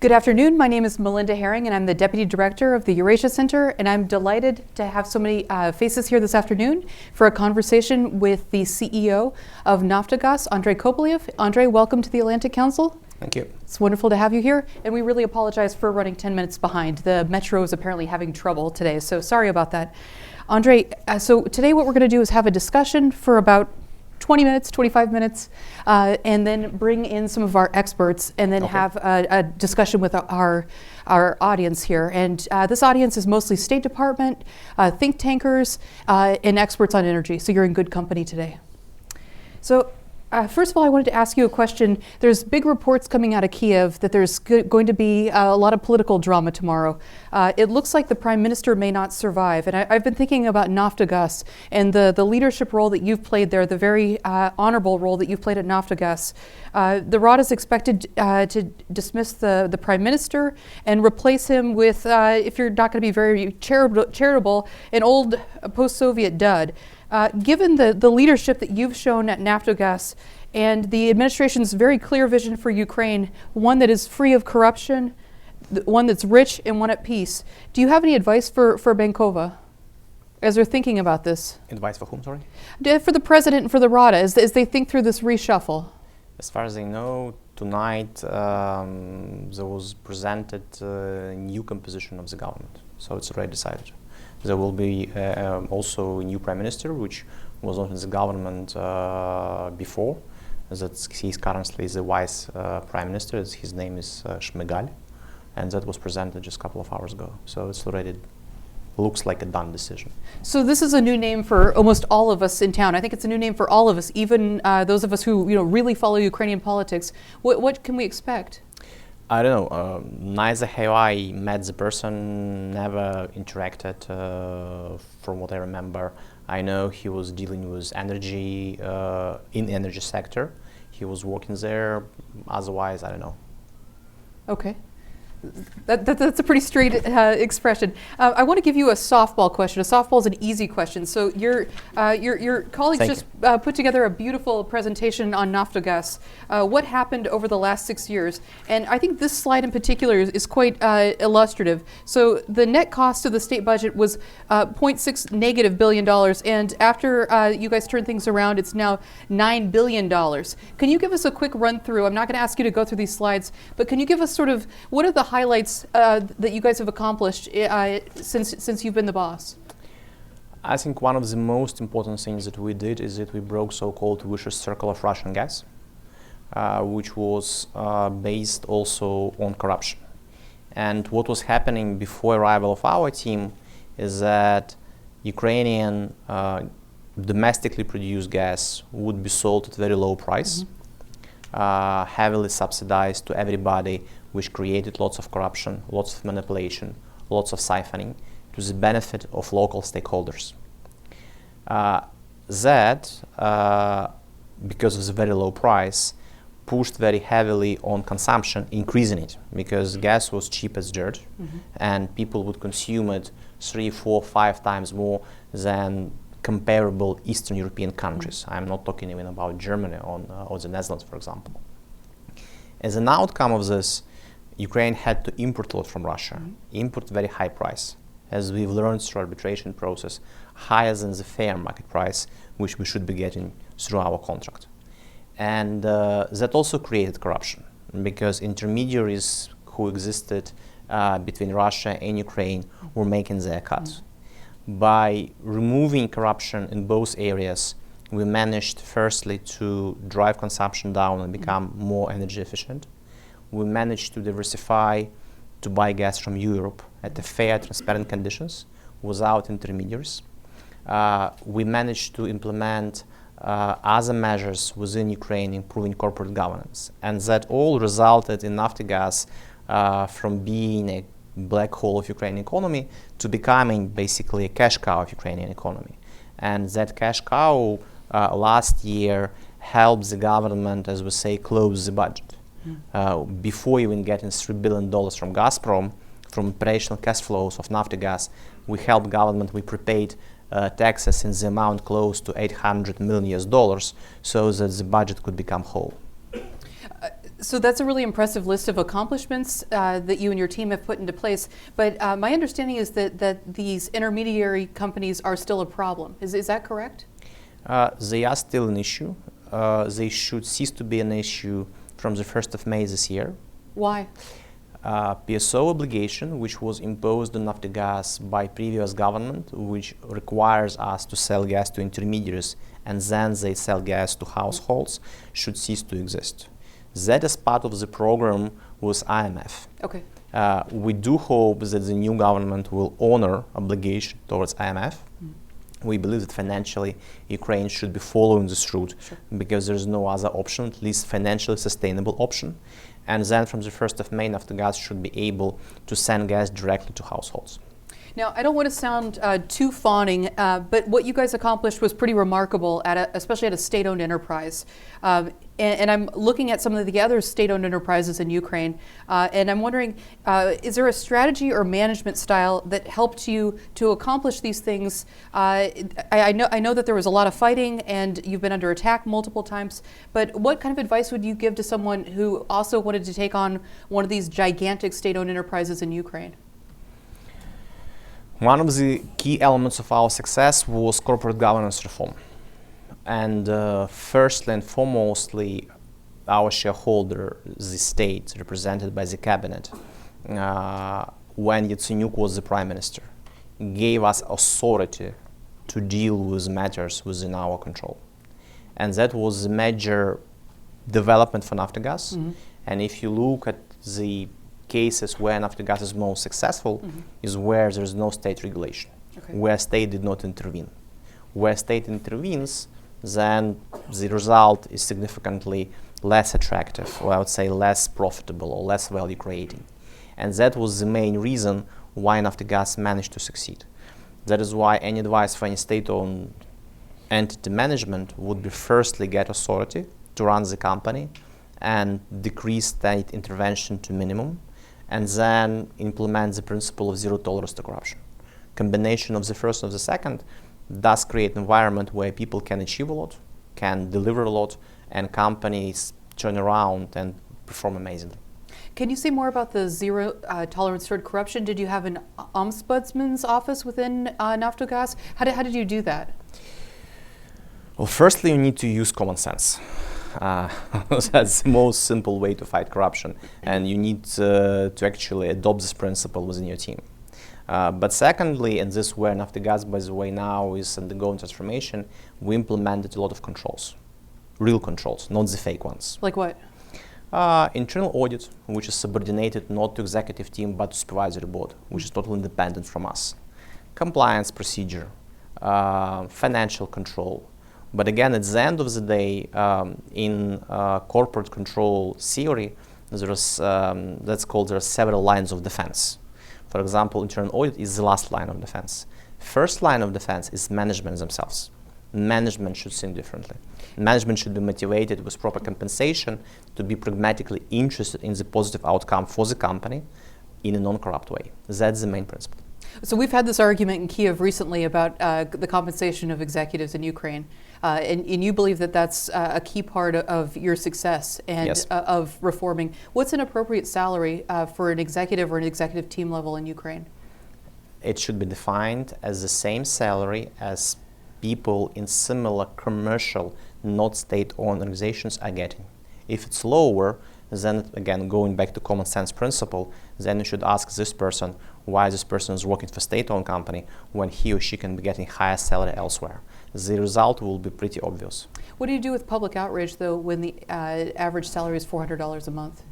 Good afternoon. My name is Melinda Herring, and I'm the Deputy Director of the Eurasia Center, and I'm delighted to have so many faces here this afternoon for a conversation with the CEO of Naftogaz, Andrei Kopyliev. Andrei, welcome to the Atlantic Council. Thank you. It's wonderful to have you here, and we really apologize for running 10 minutes behind. The metro is apparently having trouble today, so sorry about that. Andrei, so today what we're going to do is have a discussion for about 20 minutes, 25 minutes, and then bring in some of our experts and then have a discussion with our audience here. And this audience is mostly State Department, think tankers, and experts on energy. So you're in good company today. So first of all, I wanted to ask you a question. There's big reports coming out of Kiev that there's going to be a lot of political drama tomorrow. It looks like the Prime Minister may not survive. And I've been thinking about Naftogaz and the leadership role that you've played there, the very honorable role that you've played at Naftogaz. The Rada is expected to dismiss the Prime Minister and replace him with, if you're not going to be very charitable, an old post-Soviet dud. Given the leadership that you've shown at Naftogaz and the administration's very clear vision for Ukraine, one that is free of corruption, one that's rich and one at peace, do you have any advice for Bankova as they're thinking about this? Advice for whom, sorry? For the president and for the Rada as they think through this reshuffle. As far as I know, tonight there was presented a new composition of the government, so it's already decided. There will be also a new prime minister, which was not in the government before. He's currently the vice prime minister. His name is Shmyhal, and that was presented just a couple of hours ago. So it's already looks like a done decision. So this is a new name for almost all of us in town. I think it's a new name for all of us, even those of us who really follow Ukrainian politics. What can we expect? I don't know. Neither have I met the person, never interacted from what I remember. I know he was dealing with energy, in the energy sector. He was working there. Otherwise, I don't know. Okay. That's a pretty straight expression. I want to give you a softball question. A softball is an easy question. So your colleagues just put together a beautiful presentation on Naftogaz. What happened over the last 6 years? And I think this slide in particular is quite illustrative. So the net cost of the state budget was -$0.6 billion, and after you guys turned things around, it's now $9 billion. Can you give us a quick run through? I'm not going to ask you to go through these slides, but can you give us sort of what are the highlights that you guys have accomplished since you've been the boss? I think one of the most important things that we did is that we broke so-called vicious circle of Russian gas, which was based also on corruption. And what was happening before arrival of our team is that Ukrainian domestically produced gas would be sold at very low price, heavily subsidized to everybody, which created lots of corruption, lots of manipulation, lots of siphoning to the benefit of local stakeholders. Because of the very low price, pushed very heavily on consumption, increasing it, because gas was cheap as dirt, and people would consume it 3, 4, 5 times more than comparable Eastern European countries. I'm not talking even about Germany or the Netherlands, for example. As an outcome of this, Ukraine had to import a lot from Russia, import very high price, as we've learned through arbitration process, higher than the fair market price, which we should be getting through our contract. And that also created corruption, because intermediaries who existed between Russia and Ukraine were making their cut. By removing corruption in both areas, we managed firstly to drive consumption down and become more energy efficient. We managed to diversify, to buy gas from Europe at the fair, transparent conditions without intermediaries. We managed to implement other measures within Ukraine, improving corporate governance. And that all resulted in Naftogaz from being a black hole of Ukrainian economy to becoming basically a cash cow of Ukrainian economy. And that cash cow last year helped the government, as we say, close the budget. Before even getting $3 billion from Gazprom, from operational cash flows of Naftogaz, we helped government, we prepaid taxes in the amount close to $800 million so that the budget could become whole. So that's a really impressive list of accomplishments that you and your team have put into place. But my understanding is that these intermediary companies are still a problem. Is that correct? They are still an issue. They should cease to be an issue from the 1st of May this year. Why? PSO obligation, which was imposed on Naftogaz by previous government, which requires us to sell gas to intermediaries and then they sell gas to households, should cease to exist. That is part of the program with IMF. Okay. We do hope that the new government will honor obligation towards IMF. We believe that financially Ukraine should be following this route because there is no other option, at least financially sustainable option. And then from the 1st of May, Naftogaz should be able to send gas directly to households. Now, I don't want to sound too fawning, but what you guys accomplished was pretty remarkable, especially at a state-owned enterprise. And I'm looking at some of the other state-owned enterprises in Ukraine, and I'm wondering, is there a strategy or management style that helped you to accomplish these things? I know that there was a lot of fighting, and you've been under attack multiple times, but what kind of advice would you give to someone who also wanted to take on one of these gigantic state-owned enterprises in Ukraine? One of the key elements of our success was corporate governance reform. And firstly and foremostly, our shareholder, the state, represented by the cabinet, when Yatsenyuk was the prime minister, gave us authority to deal with matters within our control. And that was a major development for Naftogaz. And if you look at the cases where Naftogaz is most successful, is where there is no state regulation, where state did not intervene. Where state intervenes, then the result is significantly less attractive, or I would say less profitable or less value creating. And that was the main reason why Naftogaz managed to succeed. That is why any advice for any state-owned entity management would be firstly get authority to run the company and decrease state intervention to minimum, and then implement the principle of zero tolerance to corruption. Combination of the first and the second does create an environment where people can achieve a lot, can deliver a lot, and companies turn around and perform amazingly. Can you say more about the zero tolerance toward corruption? Did you have an ombudsman's office within Naftogaz? How did you do that? Well, firstly, you need to use common sense. That's the most simple way to fight corruption, and you need to actually adopt this principle within your team. But secondly, and this is where Naftogaz, by the way, now is undergoing transformation, we implemented a lot of controls, real controls, not the fake ones. Like what? Internal audit, which is subordinated not to executive team but to supervisory board, which is totally independent from us. Compliance procedure, financial control. But again, at the end of the day, in corporate control theory, there are several lines of defense. For example, internal audit is the last line of defense. First line of defense is management themselves. Management should think differently. Management should be motivated with proper compensation to be pragmatically interested in the positive outcome for the company in a non-corrupt way. That's the main principle. So we've had this argument in Kyiv recently about the compensation of executives in Ukraine, and you believe that that's a key part of your success and yes. Of reforming. What's an appropriate salary for an executive or an executive team level in Ukraine? It should be defined as the same salary as people in similar commercial, not state-owned organizations are getting. If it's lower, then again, going back to common sense principle, then you should ask this person why this person is working for state-owned company when he or she can be getting higher salary elsewhere. The result will be pretty obvious. What do you do with public outrage, though, when the average salary is $400 a month?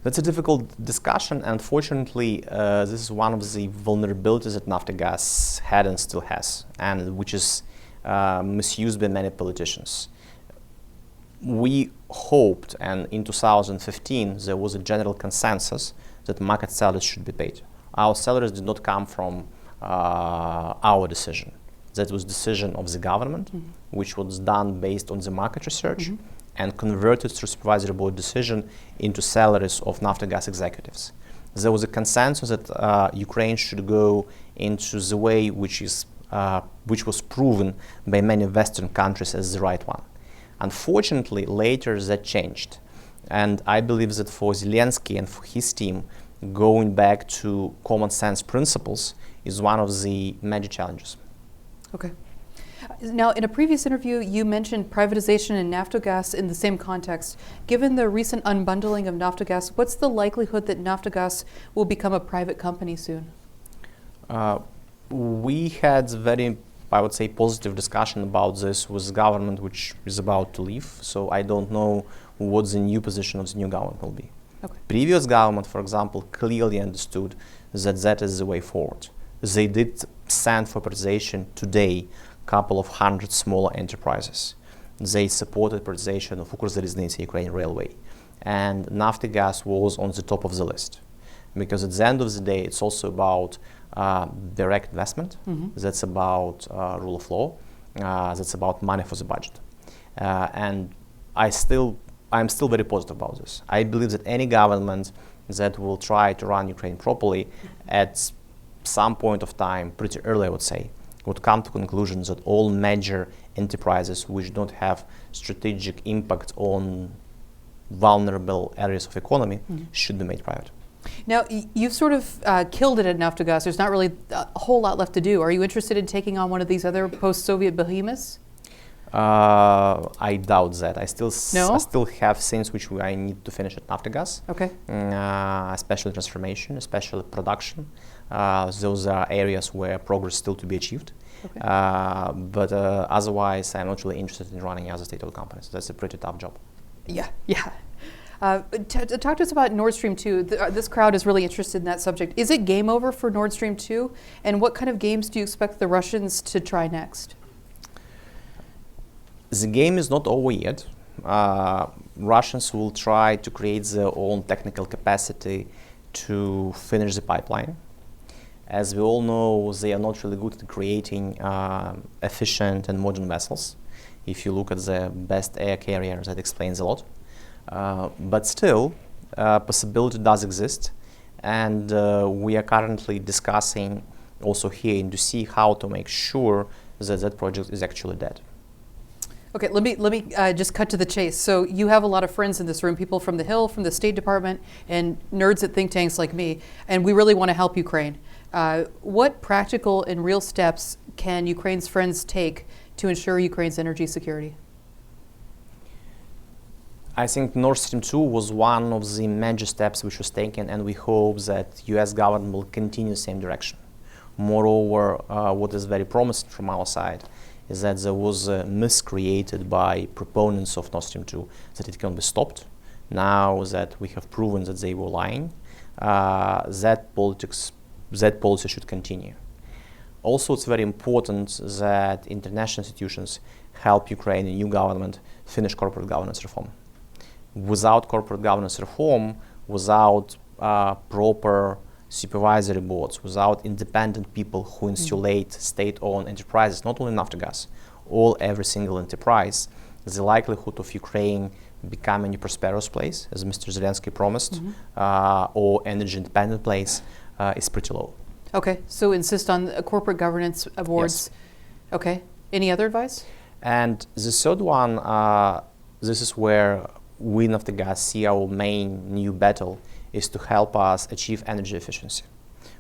That's a difficult discussion. Unfortunately, this is one of the vulnerabilities that Naftogaz had and still has, and which is misused by many politicians. We hoped, and in 2015, there was a general consensus that market salaries should be paid. Our salaries did not come from our decision. That was decision of the government, which was done based on the market research and converted through supervisory board decision into salaries of Naftogaz executives. There was a consensus that Ukraine should go into the way which was proven by many Western countries as the right one. Unfortunately, later that changed. And I believe that for Zelensky and for his team, going back to common sense principles is one of the major challenges. Okay. Now, in a previous interview, you mentioned privatization and Naftogaz in the same context. Given the recent unbundling of Naftogaz, what's the likelihood that Naftogaz will become a private company soon? We had very, I would say, positive discussion about this with the government, which is about to leave. So I don't know what the new position of the new government will be. Okay. Previous government, for example, clearly understood that that is the way forward. They did send for privatization today couple of hundred smaller enterprises. They supported privatization of Ukrzaliznytsia, Ukrainian railway. And Naftogaz was on the top of the list. Because at the end of the day, it's also about direct investment. That's about rule of law. That's about money for the budget. And I'm still very positive about this. I believe that any government that will try to run Ukraine properly at some point of time, pretty early I would say, would come to conclusions that all major enterprises which don't have strategic impact on vulnerable areas of economy should be made private. Now, you've sort of killed it at Naftogaz. There's not really a whole lot left to do. Are you interested in taking on one of these other post-Soviet behemoths? I doubt that. I still have things which I need to finish at Naftogaz. Okay. Especially transformation, especially production. Those are areas where progress still to be achieved. Okay. But otherwise, I'm not really interested in running other state-owned companies. That's a pretty tough job. Yeah. Talk to us about Nord Stream 2. This crowd is really interested in that subject. Is it game over for Nord Stream 2? And what kind of games do you expect the Russians to try next? The game is not over yet. Russians will try to create their own technical capacity to finish the pipeline. As we all know, they are not really good at creating efficient and modern vessels. If you look at the best air carrier, that explains a lot. But still, possibility does exist. And we are currently discussing also here to see how to make sure that that project is actually dead. Okay, let me just cut to the chase. So you have a lot of friends in this room, people from the Hill, from the State Department, and nerds at think tanks like me, and we really want to help Ukraine. What practical and real steps can Ukraine's friends take to ensure Ukraine's energy security? I think Nord Stream 2 was one of the major steps which was taken, and we hope that US government will continue the same direction. Moreover, what is very promising from our side is that there was a myth created by proponents of Nord Stream 2 that it can be stopped. Now that we have proven that they were lying, that policy should continue. Also, it's very important that international institutions help Ukraine and new government finish corporate governance reform. Without corporate governance reform, without proper supervisory boards, without independent people who insulate state-owned enterprises, not only Naftogaz, every single enterprise, the likelihood of Ukraine becoming a prosperous place, as Mr. Szalinski promised, or energy independent place, is pretty low. Okay, so insist on corporate governance boards. Yes. Okay, any other advice? And the third one, this is where we Naftogaz see our main new battle, is to help us achieve energy efficiency.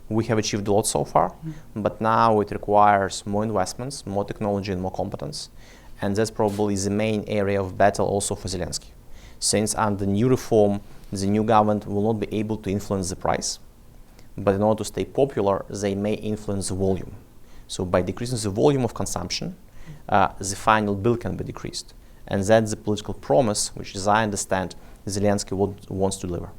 We have achieved a lot so far, but now it requires more investments, more technology, and more competence. And that's probably the main area of battle also for Szalinski. Since under new reform, the new government will not be able to influence the price, but in order to stay popular, they may influence the volume. So by decreasing the volume of consumption, the final bill can be decreased. And that's the political promise, which, as I understand, Szalinski wants to deliver.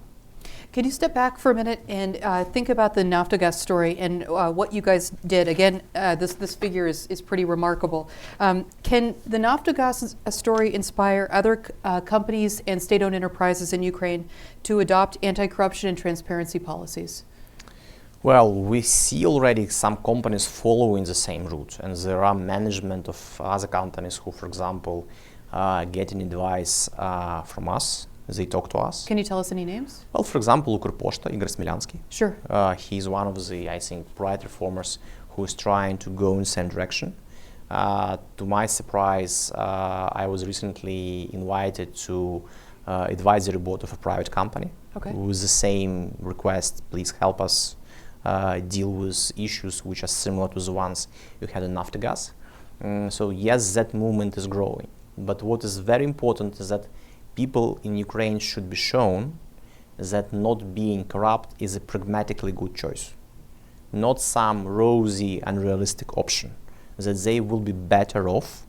Can you step back for a minute and think about the Naftogaz story and what you guys did? Again, this figure is pretty remarkable. Can the Naftogaz story inspire other companies and state-owned enterprises in Ukraine to adopt anti-corruption and transparency policies? Well, we see already some companies following the same route, and there are management of other companies who, for example, getting advice from us. They talk to us. Can you tell us any names? Well, for example, Ukrposhta, Igor Szalinski. Sure. He's one of the, I think, bright reformers who is trying to go in the same direction. To my surprise, I was recently invited to advisory board of a private company with the same request: please help us deal with issues which are similar to the ones you had in Naftogaz. So yes, that movement is growing. But what is very important is that people in Ukraine should be shown that not being corrupt is a pragmatically good choice, not some rosy, unrealistic option, that they will be better off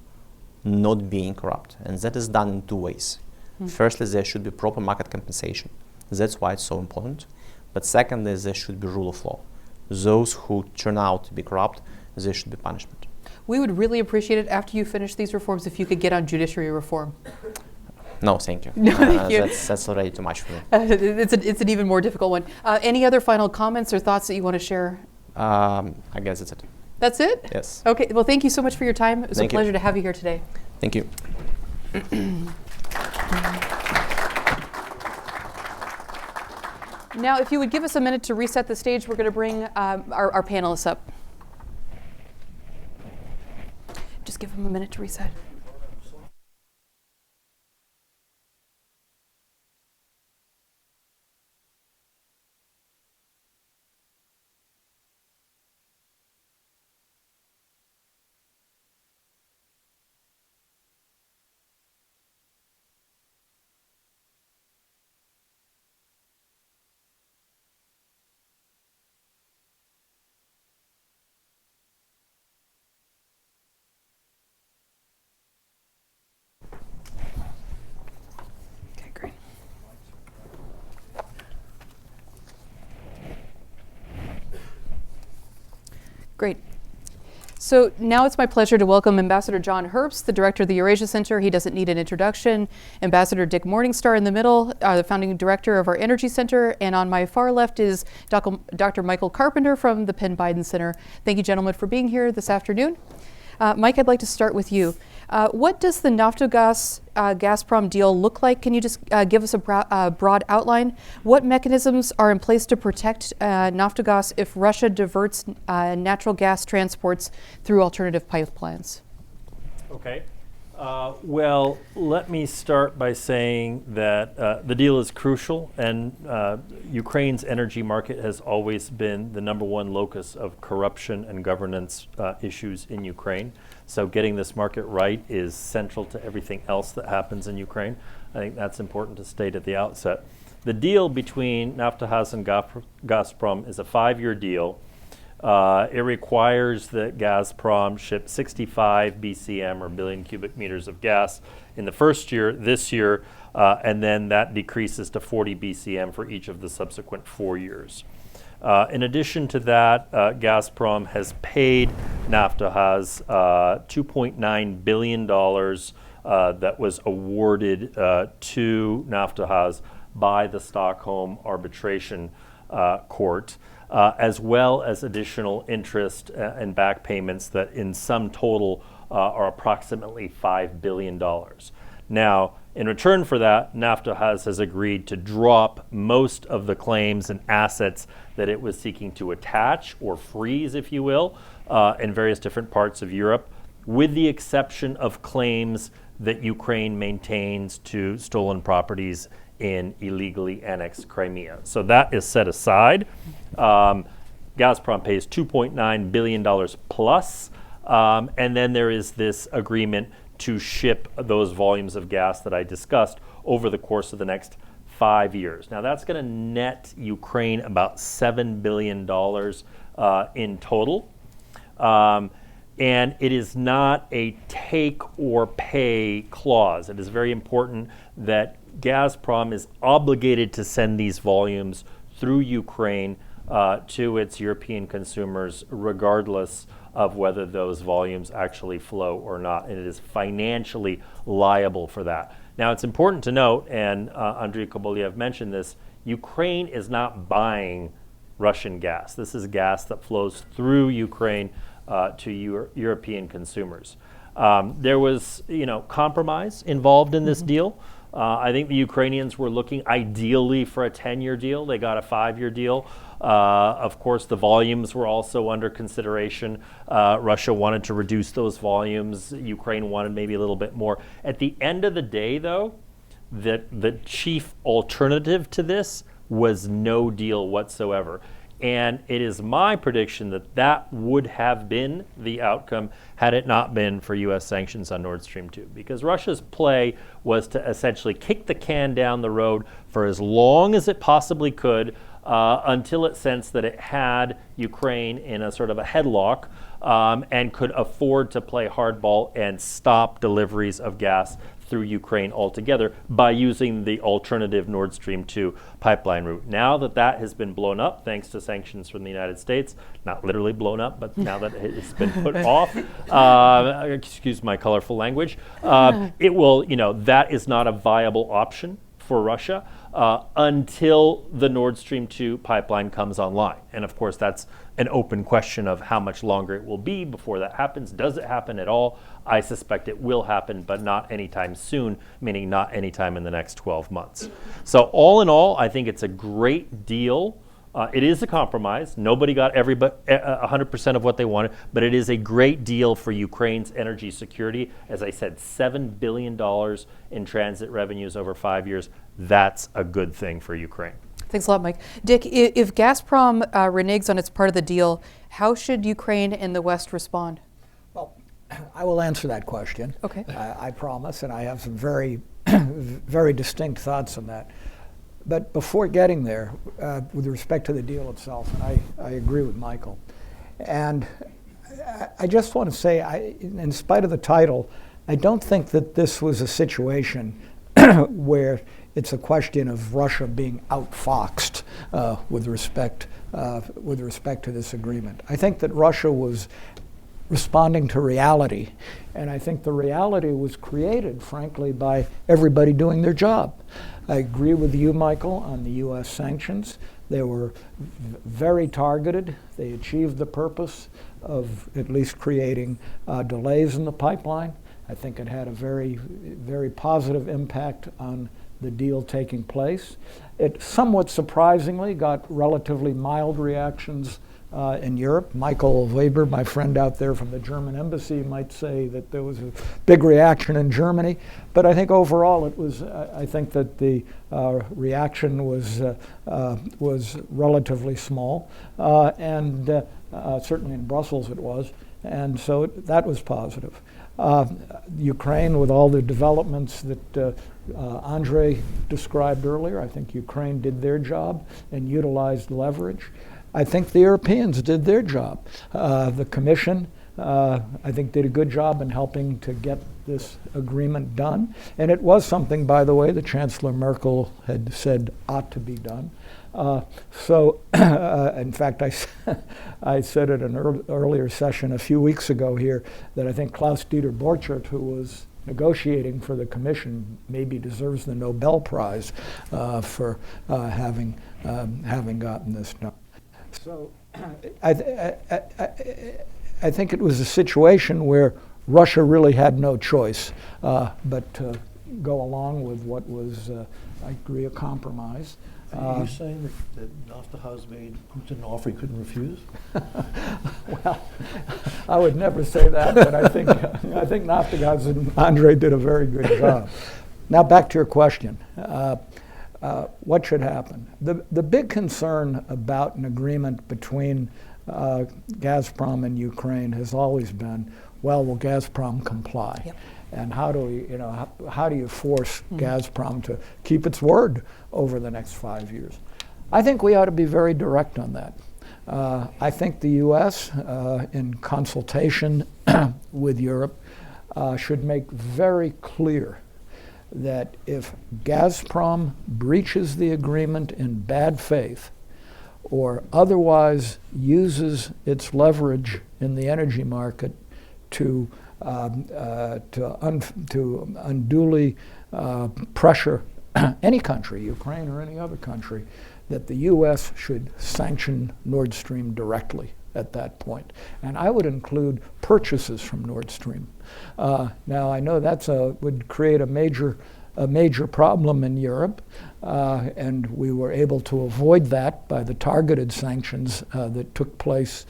not being corrupt. And that is done in two ways. Firstly, there should be proper market compensation. That's why it's so important. But secondly, there should be rule of law. Those who turn out to be corrupt, there should be punishment. We would really appreciate it after you finish these reforms if you could get on judiciary reform. No, thank you. No, thank you. That's already too much for me. It's an even more difficult one. Any other final comments or thoughts that you want to share? I guess that's it. That's it? Yes. Okay, well, thank you so much for your time. It was Thank a pleasure you. to have you here today. Thank you. Now, if you would give us a minute to reset the stage, we're going to bring our panelists up. Just give them a minute to reset. Okay, great. Great. So now it's my pleasure to welcome Ambassador John Herbst, the director of the Eurasia Center. He doesn't need an introduction. Ambassador Dick Morningstar in the middle, the founding director of our Energy Center. And on my far left is Dr. Michael Carpenter from the Penn Biden Center. Thank you, gentlemen, for being here this afternoon. Mike, I'd like to start with you. What does the Naftogaz Gazprom deal look like? Can you just give us a broad outline? What mechanisms are in place to protect Naftogaz if Russia diverts natural gas transports through alternative pipelines? Okay. Well, let me start by saying that the deal is crucial, and Ukraine's energy market has always been the #1 locus of corruption and governance issues in Ukraine. So getting this market right is central to everything else that happens in Ukraine. I think that's important to state at the outset. The deal between Naftogaz and Gazprom is a 5-year deal. It requires that Gazprom ship 65 BCM or billion cubic meters of gas in the first year, this year, and then that decreases to 40 BCM for each of the subsequent 4 years. In addition to that, Gazprom has paid Naftogaz $2.9 billion that was awarded to Naftogaz by the Stockholm Arbitration Court. As well as additional interest and back payments that in sum total are approximately $5 billion. Now, in return for that, Naftogaz has agreed to drop most of the claims and assets that it was seeking to attach or freeze, if you will, in various different parts of Europe, with the exception of claims that Ukraine maintains to stolen properties in illegally annexed Crimea. So that is set aside. Gazprom pays $2.9 billion plus, and then there is this agreement to ship those volumes of gas that I discussed over the course of the next 5 years. Now that's going to net Ukraine about $7 billion in total. And it is not a take or pay clause. It is very important that Gazprom is obligated to send these volumes through Ukraine to its European consumers, regardless of whether those volumes actually flow or not. And it is financially liable for that. Now, it's important to note, and Andrei Kobolyev mentioned this, Ukraine is not buying Russian gas. This is gas that flows through Ukraine to European consumers. There was, compromise involved in this deal. I think the Ukrainians were looking ideally for a 10-year deal. They got a 5-year deal. Of course, the volumes were also under consideration. Russia wanted to reduce those volumes. Ukraine wanted maybe a little bit more. At the end of the day, though, that the chief alternative to this was no deal whatsoever. And it is my prediction that that would have been the outcome had it not been for U.S. sanctions on Nord Stream 2. Because Russia's play was to essentially kick the can down the road for as long as it possibly could until it sensed that it had Ukraine in a sort of a headlock and could afford to play hardball and stop deliveries of gas through Ukraine altogether by using the alternative Nord Stream 2 pipeline route. Now that that has been blown up, thanks to sanctions from the United States, not literally blown up, but now that it's been put off, excuse my colorful language, it will, that is not a viable option for Russia until the Nord Stream 2 pipeline comes online. And of course, that's an open question of how much longer it will be before that happens. Does it happen at all? I suspect it will happen, but not anytime soon, meaning not anytime in the next 12 months. So all in all, I think it's a great deal. It is a compromise. Nobody got 100% of what they wanted, but it is a great deal for Ukraine's energy security. As I said, $7 billion in transit revenues over 5 years. That's a good thing for Ukraine. Thanks a lot, Mike. Dick, if Gazprom reneges on its part of the deal, how should Ukraine and the West respond? Well, I will answer that question. Okay. I promise, and I have some very, very distinct thoughts on that. But before getting there, with respect to the deal itself, and I agree with Michael. And I just want to say, in spite of the title, I don't think that this was a situation where it's a question of Russia being outfoxed with respect to this agreement. I think that Russia was responding to reality, and I think the reality was created, frankly, by everybody doing their job. I agree with you, Michael, on the U.S. sanctions. They were very targeted. They achieved the purpose of at least creating delays in the pipeline. I think it had a very, very positive impact on the deal taking place. It somewhat surprisingly got relatively mild reactions in Europe. Michael Weber, my friend out there from the German embassy, might say that there was a big reaction in Germany, but I think overall it was. I think that the reaction was relatively small, and certainly in Brussels it was, and so that was positive. Ukraine, with all the developments that Andre described earlier, I think Ukraine did their job and utilized leverage. I think the Europeans did their job. The Commission, I think, did a good job in helping to get this agreement done. And it was something, by the way, that Chancellor Merkel had said ought to be done. In fact, I said at an earlier session a few weeks ago here that I think Klaus-Dieter Borchert, who was negotiating for the Commission, maybe deserves the Nobel Prize for having gotten this done. So I think it was a situation where Russia really had no choice but to go along with what was, I agree, a compromise. Are you saying that Naftogaz made Putin an offer he couldn't refuse? Well, I would never say that, but I think Naftogaz and Andre did a very good job. Now back to your question. What should happen? The big concern about an agreement between Gazprom and Ukraine has always been, well, will Gazprom comply? Yep. And how do we, how do you force Gazprom to keep its word over the next 5 years? I think we ought to be very direct on that. I think the U.S., in consultation with Europe, should make very clear that if Gazprom breaches the agreement in bad faith or otherwise uses its leverage in the energy market to unduly pressure any country, Ukraine or any other country, that the U.S. should sanction Nord Stream directly at that point. And I would include purchases from Nord Stream. Now, I know that would create a major problem in Europe, and we were able to avoid that by the targeted sanctions that took place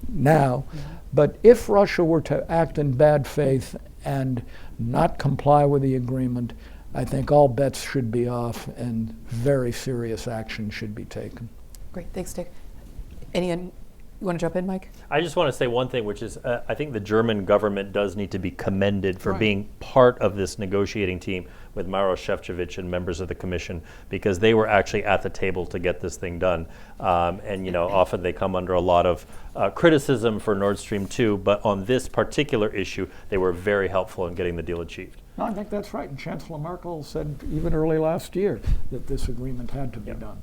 now. But if Russia were to act in bad faith and not comply with the agreement, I think all bets should be off and very serious action should be taken. Great, thanks, Dick. You want to jump in, Mike? I just want to say one thing, which is I think the German government does need to be commended for Right. being part of this negotiating team with Maros Šefčovič and members of the commission, because they were actually at the table to get this thing done. And often they come under a lot of criticism for Nord Stream 2, but on this particular issue, they were very helpful in getting the deal achieved. No, I think that's right. And Chancellor Merkel said even early last year that this agreement had to be done.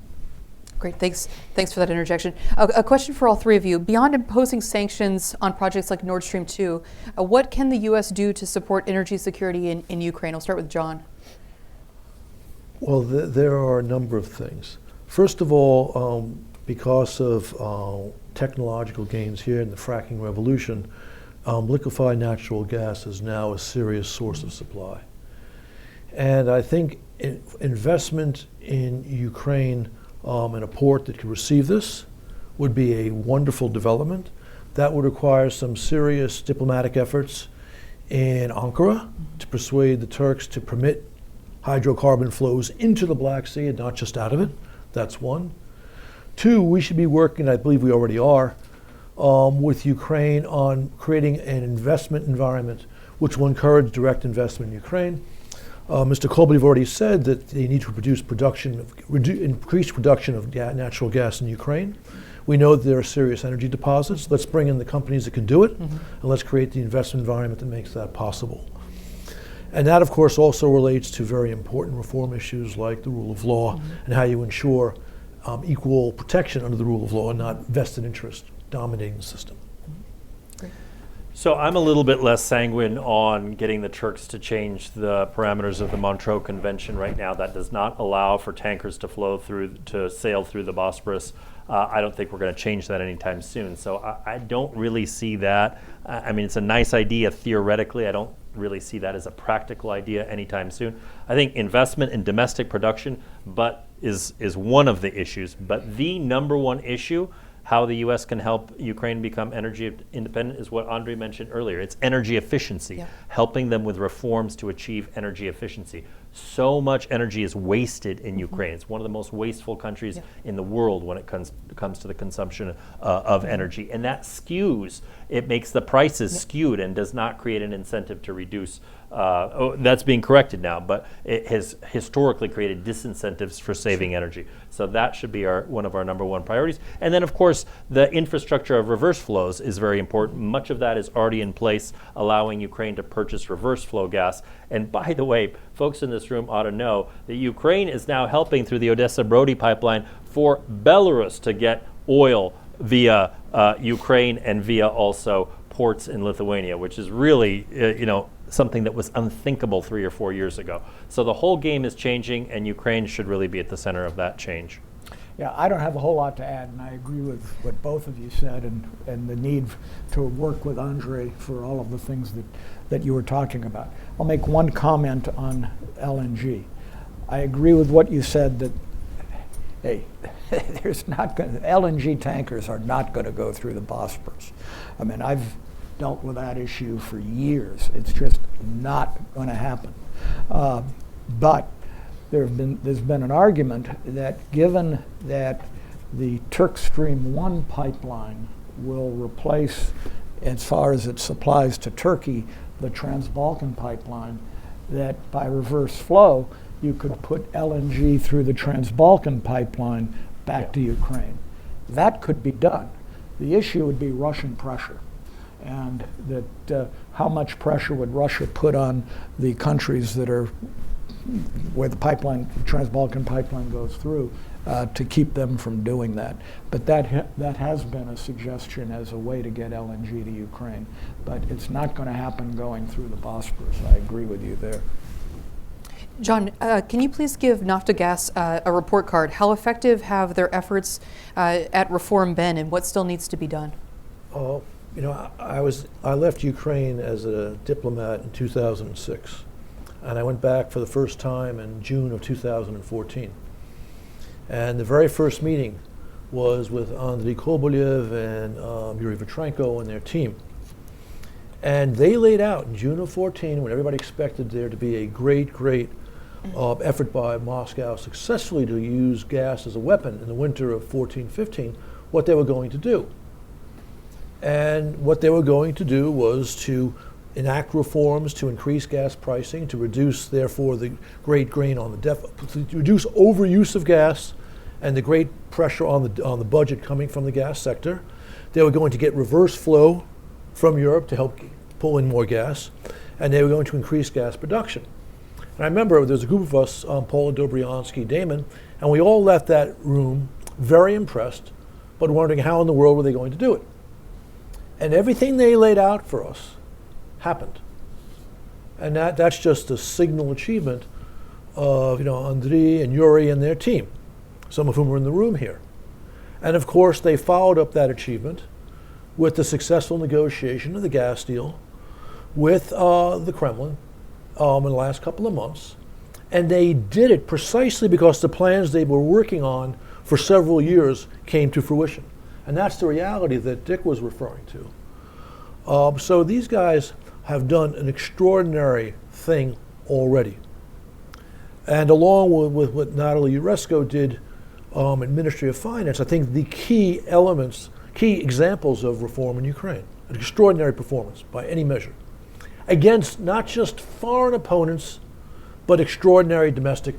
Great, thanks for that interjection. A question for all three of you. Beyond imposing sanctions on projects like Nord Stream 2, what can the U.S. do to support energy security in Ukraine? I'll start with John. Well, there are a number of things. First of all, because of technological gains here in the fracking revolution, liquefied natural gas is now a serious source of supply. And I think investment in Ukraine in a port that could receive this would be a wonderful development. That would require some serious diplomatic efforts in Ankara to persuade the Turks to permit hydrocarbon flows into the Black Sea and not just out of it. That's one. Two, we should be working, I believe we already are, with Ukraine on creating an investment environment which will encourage direct investment in Ukraine. Mr. Kobyl, you've already said that they need to increase production of natural gas in Ukraine. We know that there are serious energy deposits. Let's bring in the companies that can do it, and let's create the investment environment that makes that possible. And that, of course, also relates to very important reform issues like the rule of law and how you ensure equal protection under the rule of law and not vested interest dominating the system. So I'm a little bit less sanguine on getting the Turks to change the parameters of the Montreux Convention right now. That does not allow for tankers to sail through the Bosporus. I don't think we're going to change that anytime soon. So I don't really see that. I mean, it's a nice idea theoretically. I don't really see that as a practical idea anytime soon. I think investment in domestic production is one of the issues. But the number one issue, how the U.S. can help Ukraine become energy independent, is what Andrei mentioned earlier. It's energy efficiency, helping them with reforms to achieve energy efficiency. So much energy is wasted in Ukraine. It's one of the most wasteful countries in the world when it comes to the consumption of energy. And that it makes the prices skewed and does not create an incentive to reduce. That's being corrected now, but it has historically created disincentives for saving energy. So that should be one of our number one priorities. And then, of course, the infrastructure of reverse flows is very important. Much of that is already in place, allowing Ukraine to purchase reverse flow gas. And by the way, folks in this room ought to know that Ukraine is now helping through the Odessa-Brody pipeline for Belarus to get oil via Ukraine and via also ports in Lithuania, which is really, something that was unthinkable 3 or 4 years ago. So the whole game is changing, and Ukraine should really be at the center of that change. Yeah, I don't have a whole lot to add, and I agree with what both of you said and the need to work with Andrei for all of the things that you were talking about. I'll make one comment on LNG. I agree with what you said that, hey, LNG tankers are not going to go through the Bosporus. I mean, I've dealt with that issue for years. It's just not going to happen. But there's been an argument that given that the Turk Stream 1 pipeline will replace, as far as it supplies to Turkey, the Trans-Balkan pipeline, that by reverse flow, you could put LNG through the Trans-Balkan pipeline back to Ukraine. That could be done. The issue would be Russian pressure. And that how much pressure would Russia put on the countries that are where the Trans-Balkan pipeline goes through to keep them from doing that. But that has been a suggestion as a way to get LNG to Ukraine. But it's not going to happen going through the Bosporus. I agree with you there. John, can you please give Naftogaz a report card? How effective have their efforts at reform been, and what still needs to be done? I left Ukraine as a diplomat in 2006, and I went back for the first time in June of 2014. And the very first meeting was with Andrei Kobylev and Yuri Vitrenko and their team. And they laid out in June of 14, when everybody expected there to be a great effort by Moscow successfully to use gas as a weapon in the winter of 14-15, what they were going to do. And what they were going to do was to enact reforms to increase gas pricing, to reduce, therefore, the great drain on the to reduce overuse of gas and the great pressure on the budget coming from the gas sector. They were going to get reverse flow from Europe to help pull in more gas, and they were going to increase gas production. And I remember there was a group of us, Paula Dobryansky, Damon, and we all left that room very impressed, but wondering how in the world were they going to do it. And everything they laid out for us happened. And that's just a signal achievement of Andriy and Yuri and their team, some of whom were in the room here. And of course, they followed up that achievement with the successful negotiation of the gas deal with the Kremlin in the last couple of months. And they did it precisely because the plans they were working on for several years came to fruition. And that's the reality that Dick was referring to. So these guys have done an extraordinary thing already. And along with what Natalie Uresco did in Ministry of Finance, I think the key examples of reform in Ukraine, an extraordinary performance by any measure, against not just foreign opponents, but extraordinary domestic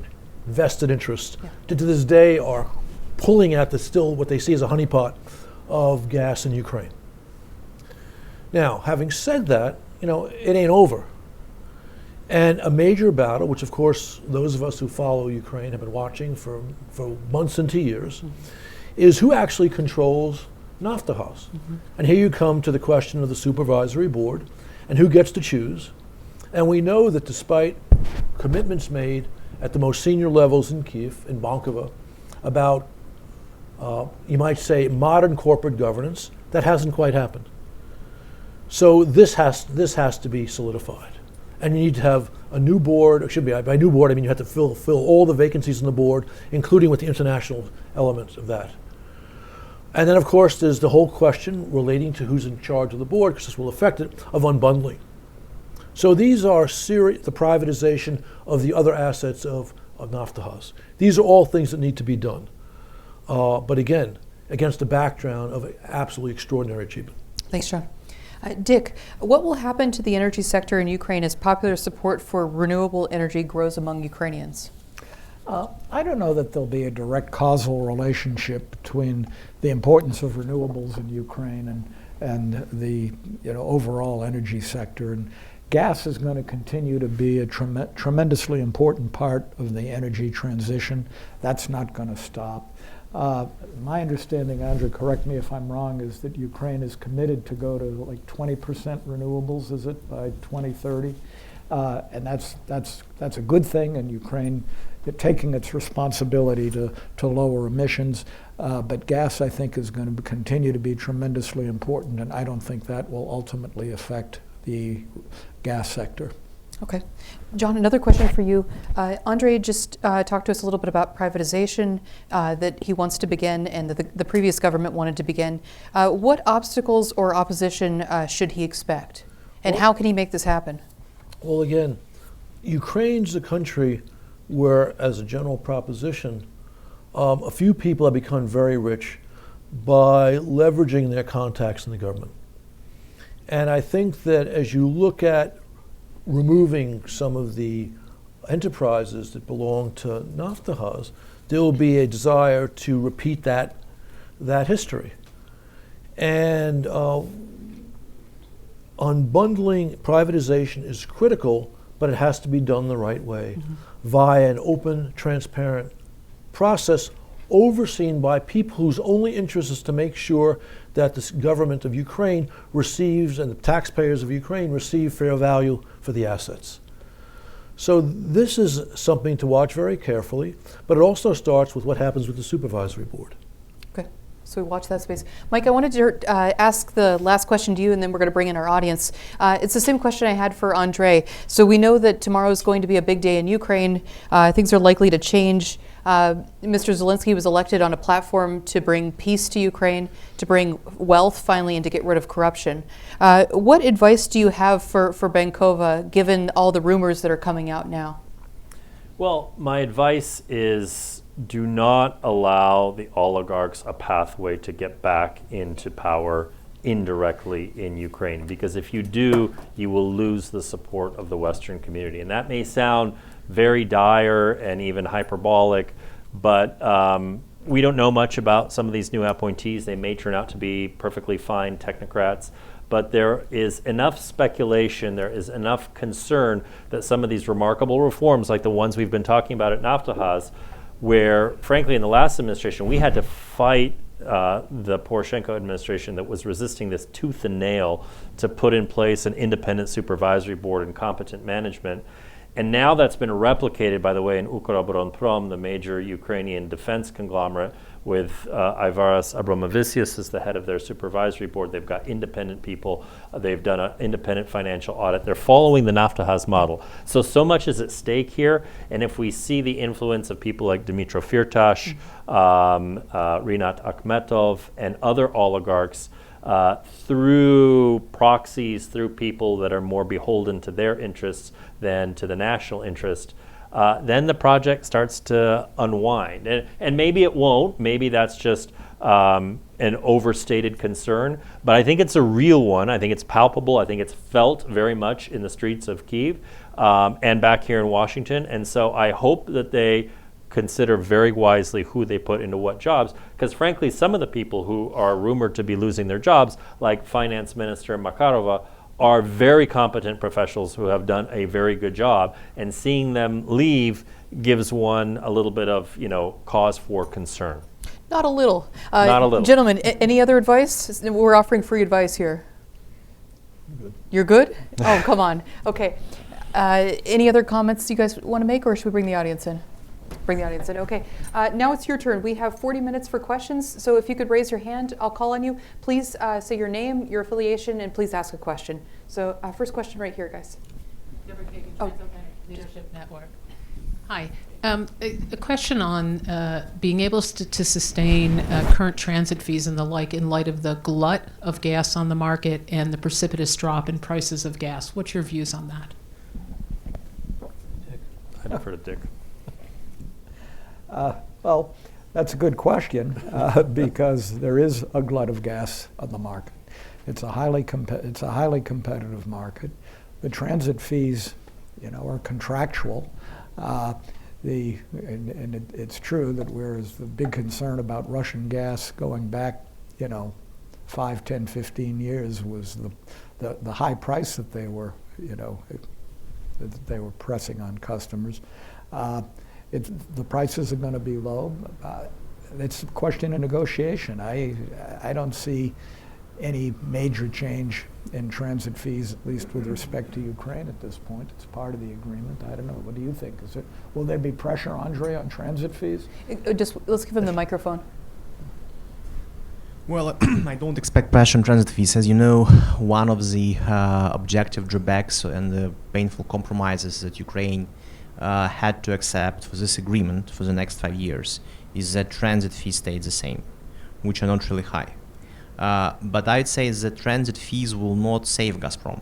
vested interests that to this day are pulling at still what they see as a honeypot of gas in Ukraine. Now, having said that, it ain't over. And a major battle, which of course those of us who follow Ukraine have been watching for months into years, is who actually controls Naftogaz. And here you come to the question of the supervisory board and who gets to choose. And we know that despite commitments made at the most senior levels in Kyiv, in Bankova, about, you might say, modern corporate governance, that hasn't quite happened. So this has to be solidified. And you need to have a new board, by new board I mean you have to fill all the vacancies in the board, including with the international elements of that. And then of course there's the whole question relating to who's in charge of the board, because this will affect it, of unbundling. So these are the privatization of the other assets of Naftogaz. These are all things that need to be done. But again, against the background of an absolutely extraordinary achievement. Thanks, John. Dick, what will happen to the energy sector in Ukraine as popular support for renewable energy grows among Ukrainians? I don't know that there'll be a direct causal relationship between the importance of renewables in Ukraine and the overall energy sector. And gas is going to continue to be a tremendously important part of the energy transition. That's not going to stop. My understanding, Andrew, correct me if I'm wrong, is that Ukraine is committed to go to like 20% renewables, is it, by 2030? And that's a good thing, and Ukraine taking its responsibility to lower emissions. But gas, I think, is going to continue to be tremendously important, and I don't think that will ultimately affect the gas sector. Okay. John, another question for you. Andre just talked to us a little bit about privatization that he wants to begin and that the previous government wanted to begin. What obstacles or opposition should he expect? And how can he make this happen? Well, again, Ukraine's a country where, as a general proposition, a few people have become very rich by leveraging their contacts in the government. And I think that as you look at removing some of the enterprises that belong to Naftogaz, there will be a desire to repeat that history. And unbundling privatization is critical, but it has to be done the right way via an open, transparent process overseen by people whose only interest is to make sure that the government of Ukraine receives and the taxpayers of Ukraine receive fair value for the assets. So this is something to watch very carefully, but it also starts with what happens with the supervisory board. Okay, so we watch that space. Mike, I wanted to ask the last question to you, and then we're going to bring in our audience. It's the same question I had for Andre. So we know that tomorrow is going to be a big day in Ukraine. Things are likely to change. Mr. Szalinski was elected on a platform to bring peace to Ukraine, to bring wealth finally, and to get rid of corruption. What advice do you have for Bankova, given all the rumors that are coming out now? Well, my advice is do not allow the oligarchs a pathway to get back into power indirectly in Ukraine, because if you do, you will lose the support of the Western community. And that may sound very dire and even hyperbolic, but we don't know much about some of these new appointees. They may turn out to be perfectly fine technocrats, but there is enough speculation, there is enough concern that some of these remarkable reforms, like the ones we've been talking about at Naftogaz, where, frankly, in the last administration, we had to fight the Poroshenko administration that was resisting this tooth and nail to put in place an independent supervisory board and competent management. And now that's been replicated, by the way, in Ukroboronprom, the major Ukrainian defense conglomerate, with Ivaras Abramovicius as the head of their supervisory board. They've got independent people. They've done an independent financial audit. They're following the Naftogaz model. So much is at stake here. And if we see the influence of people like Dmytro Firtash, Rinat Akhmetov, and other oligarchs through proxies, through people that are more beholden to their interests than to the national interest, then the project starts to unwind. And maybe it won't. Maybe that's just an overstated concern. But I think it's a real one. I think it's palpable. I think it's felt very much in the streets of Kyiv and back here in Washington. And so I hope that they consider very wisely who they put into what jobs, because frankly, some of the people who are rumored to be losing their jobs, like Finance Minister Makarova, are very competent professionals who have done a very good job, and seeing them leave gives one a little bit of, cause for concern. Not a little. Not a little. Gentlemen, any other advice? We're offering free advice here. Good. You're good? Oh, come on. Okay. Any other comments you guys want to make, or should we bring the audience in? Bring the audience in. Okay. Now it's your turn. We have 40 minutes for questions. So if you could raise your hand, I'll call on you. Please say your name, your affiliation, and please ask a question. So first question right here, guys. Deborah Kagan, Oh. Transatlantic Leadership Network. Hi. A question on being able to sustain current transit fees and the like in light of the glut of gas on the market and the precipitous drop in prices of gas. What's your views on that? I defer to Dick. Well, that's a good question because there is a glut of gas on the market. It's a highly competitive market. The transit fees, are contractual. It's true that whereas the big concern about Russian gas going back, 5, 10, 15 years was the high price that they were, that they were pressing on customers. The prices are going to be low. It's a question of negotiation. I don't see any major change in transit fees, at least with respect to Ukraine at this point. It's part of the agreement. I don't know. What do you think? Will there be pressure, Andre, on transit fees? Just let's give him the microphone. Well, I don't expect pressure on transit fees. As you know, one of the objective drawbacks and the painful compromises that Ukraine had to accept for this agreement for the next 5 years is that transit fees stayed the same, which are not really high. But I'd say that transit fees will not save Gazprom.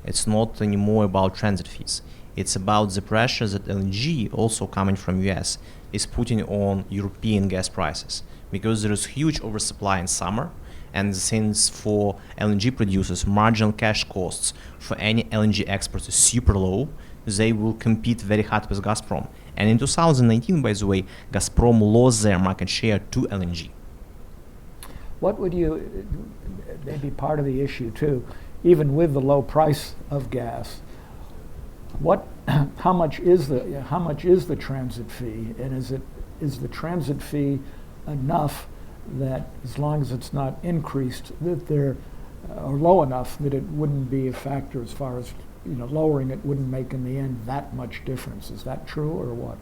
It's not anymore about transit fees. It's about the pressure that LNG, also coming from US, is putting on European gas prices, because there is huge oversupply in summer, and since for LNG producers, marginal cash costs for any LNG export is super low, they will compete very hard with Gazprom. And in 2019, by the way, Gazprom lost their market share to LNG. What would maybe part of the issue too, even with the low price of gas, how much is the transit fee, and is the transit fee enough that as long as it's not increased, that or low enough that it wouldn't be a factor as far as lowering it wouldn't make in the end that much difference? Is that true or what?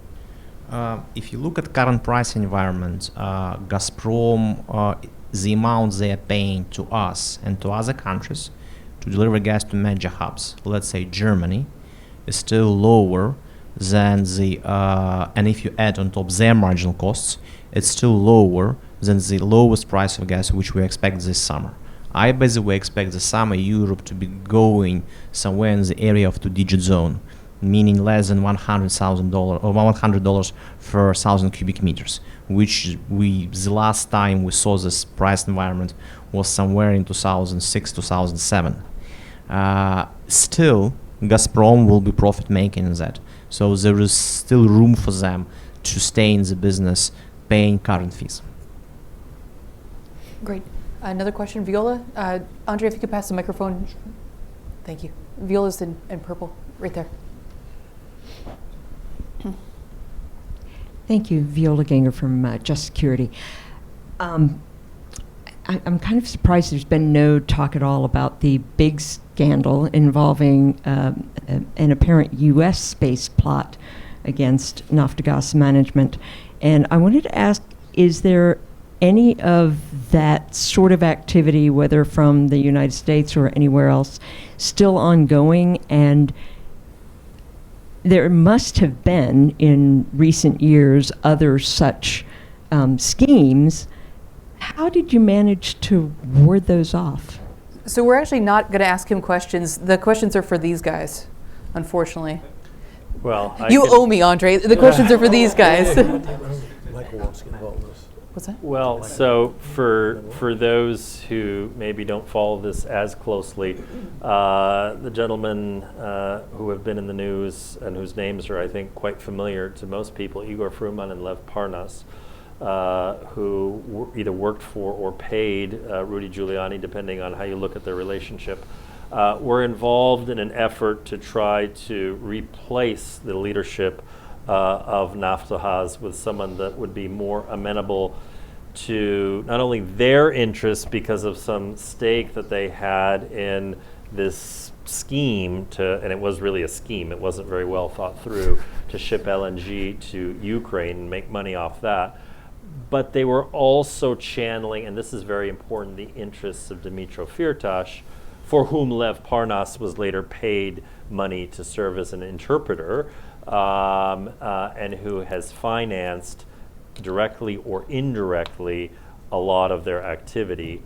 If you look at current price environment, Gazprom, the amount they are paying to us and to other countries to deliver gas to major hubs, let's say Germany, is still lower than and if you add on top their marginal costs, it's still lower than the lowest price of gas which we expect this summer. I, by the way, expect the summer Europe to be going somewhere in the area of 2-digit zone, meaning less than $100,000 or $100 per 1,000 cubic meters, which the last time we saw this price environment was somewhere in 2006, 2007. Still, Gazprom will be profit making in that. So there is still room for them to stay in the business paying current fees. Great. Another question, Viola. Andre, if you could pass the microphone. Thank you. Viola's in purple, right there. Thank you, Viola Ganger from Just Security. I'm kind of surprised there's been no talk at all about the big scandal involving an apparent U.S. space plot against Naftogaz management. And I wanted to ask, is there any of that sort of activity, whether from the United States or anywhere else, still ongoing? And there must have been, in recent years, other such schemes. How did you manage to ward those off? So we're actually not going to ask him questions. The questions are for these guys, unfortunately. Well, You owe me, Andre. The questions are for these guys. Michael wants to get involved in this. What's that? Well, so for those who maybe don't follow this as closely, the gentlemen who have been in the news and whose names are, I think, quite familiar to most people, Igor Fruman and Lev Parnas, who either worked for or paid Rudy Giuliani, depending on how you look at their relationship, were involved in an effort to try to replace the leadership of Naftogaz with someone that would be more amenable to not only their interests because of some stake that they had in this scheme and it was really a scheme, it wasn't very well thought through, to ship LNG to Ukraine and make money off that. But they were also channeling, and this is very important, the interests of Dmytro Firtash, for whom Lev Parnas was later paid money to serve as an interpreter, and who has financed directly or indirectly a lot of their activity.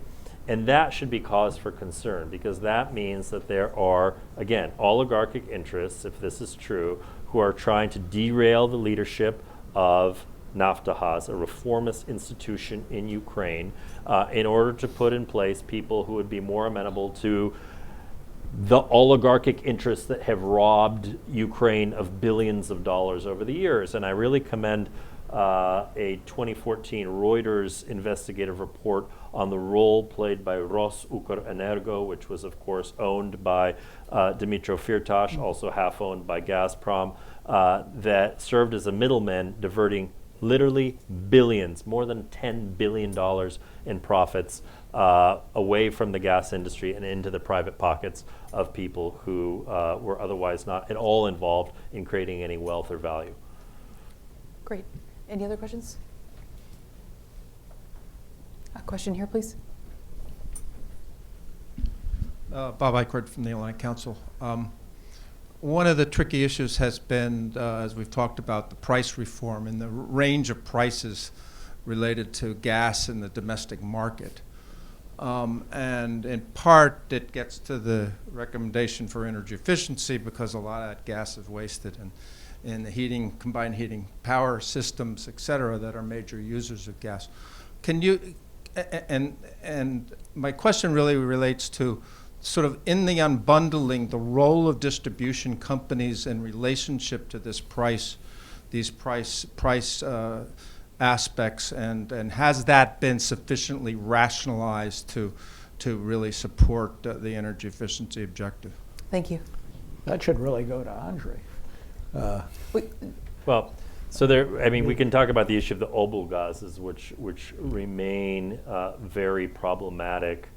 And that should be cause for concern, because that means that there are, again, oligarchic interests, if this is true, who are trying to derail the leadership of Naftogaz, a reformist institution in Ukraine, in order to put in place people who would be more amenable to the oligarchic interests that have robbed Ukraine of billions of dollars over the years. And I really commend a 2014 Reuters investigative report on the role played by Ukrenergo, which was, of course, owned by Dmytro Firtash, also half owned by Gazprom, that served as a middleman, diverting literally billions, more than $10 billion in profits away from the gas industry and into the private pockets of people who were otherwise not at all involved in creating any wealth or value. Great. Any other questions? A question here, please. Bob Eichert from the Atlantic Council. One of the tricky issues has been, as we've talked about, the price reform and the range of prices related to gas in the domestic market. And in part, it gets to the recommendation for energy efficiency because a lot of that gas is wasted in the heating, combined heating power systems, et cetera, that are major users of gas. Can you, and my question really relates to sort of in the unbundling, the role of distribution companies in relationship to this price, these price aspects, and has that been sufficiently rationalized to really support the energy efficiency objective? Thank you. That should really go to Andre. Well, so there, I mean, we can talk about the issue of the oblgazes, which remain very problematic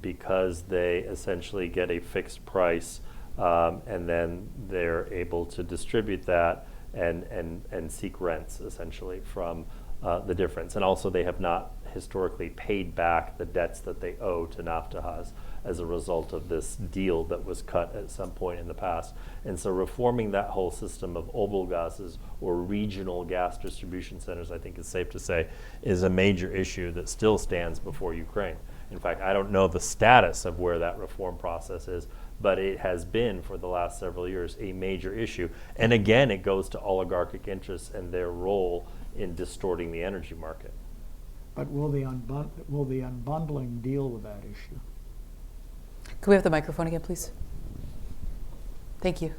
because they essentially get a fixed price and then they're able to distribute that and seek rents essentially from the difference. And also they have not historically paid back the debts that they owe to Naftogaz as a result of this deal that was cut at some point in the past. And so reforming that whole system of oblgazes, or regional gas distribution centers, I think is safe to say, is a major issue that still stands before Ukraine. In fact, I don't know the status of where that reform process is, but it has been for the last several years a major issue. And again, it goes to oligarchic interests and their role in distorting the energy market. But will the unbundling deal with that issue? Could we have the microphone again, please? Thank you.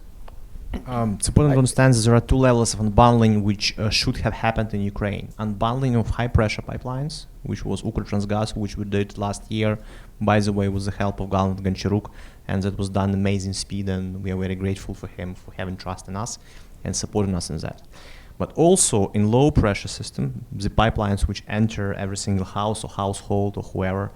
It's important to understand that there are two levels of unbundling which should have happened in Ukraine. Unbundling of high-pressure pipelines, which was Transgaz, which we did last year, by the way, with the help of Governor Goncharuk, and that was done amazing speed, and we are very grateful for him for having trust in us and supporting us in that. But also in low-pressure system, the pipelines which enter every single house or household or whoever,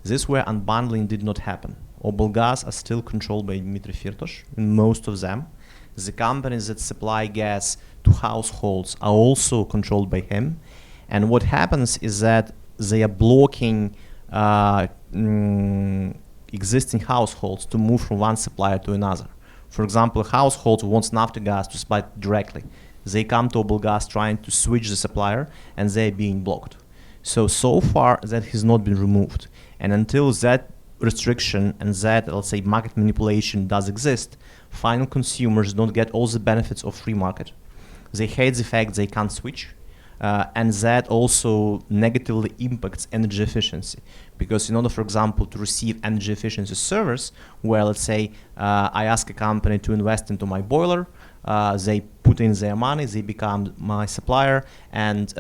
this where unbundling did not happen. Oblgaz are still controlled by Dmitry Firtash, in most of them. The companies that supply gas to households are also controlled by him. And what happens is that they are blocking existing households to move from one supplier to another. For example, a household who wants Naftogaz to supply directly. They come to Oblgaz trying to switch the supplier, and they're being blocked. So far, that has not been removed. And until that restriction and that, let's say, market manipulation does exist, final consumers don't get all the benefits of free market. They hate the fact they can't switch, and that also negatively impacts energy efficiency. Because in order, for example, to receive energy efficiency service, where, let's say, I ask a company to invest into my boiler, they put in their money, they become my supplier, and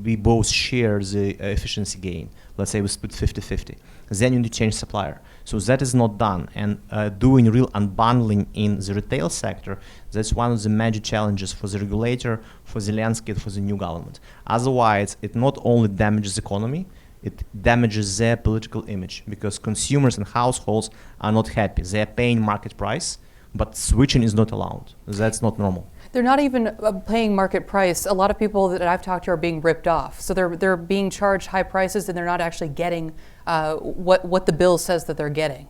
we both share the efficiency gain. Let's say we split 50-50. Then you need to change supplier. So that is not done. And doing real unbundling in the retail sector, that's one of the major challenges for the regulator, for Zelensky, for the new government. Otherwise, it not only damages the economy, it damages their political image, because consumers and households are not happy. They are paying market price, but switching is not allowed. That's not normal. They're not even paying market price. A lot of people that I've talked to are being ripped off. So they're being charged high prices, and they're not actually getting what the bill says that they're getting.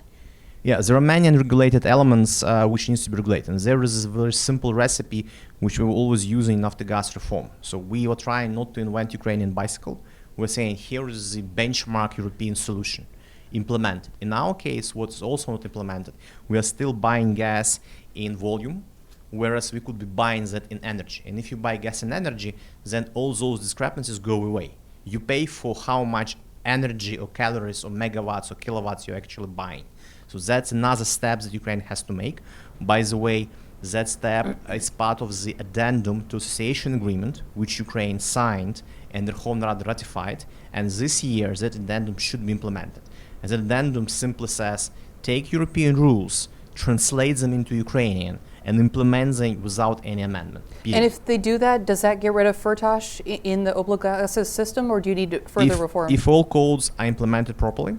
Yeah, there are many unregulated elements which needs to be regulated. And there is a very simple recipe which we will always use in Naftogaz reform. So we are trying not to invent Ukrainian bicycle. We're saying here is the benchmark European solution implemented. In our case, what's also not implemented, we are still buying gas in volume, whereas we could be buying that in energy. And if you buy gas in energy, then all those discrepancies go away. You pay for how much energy or calories or megawatts or kilowatts you're actually buying. So that's another step that Ukraine has to make. By the way, that step is part of the addendum to association agreement, which Ukraine signed and the Verkhovna Rada ratified. And this year, that addendum should be implemented. And the addendum simply says, take European rules, translate them into Ukrainian, and implement them without any amendment. Period. And if they do that, does that get rid of Firtash in the Oblgaz's system, or do you need further reform? If all codes are implemented properly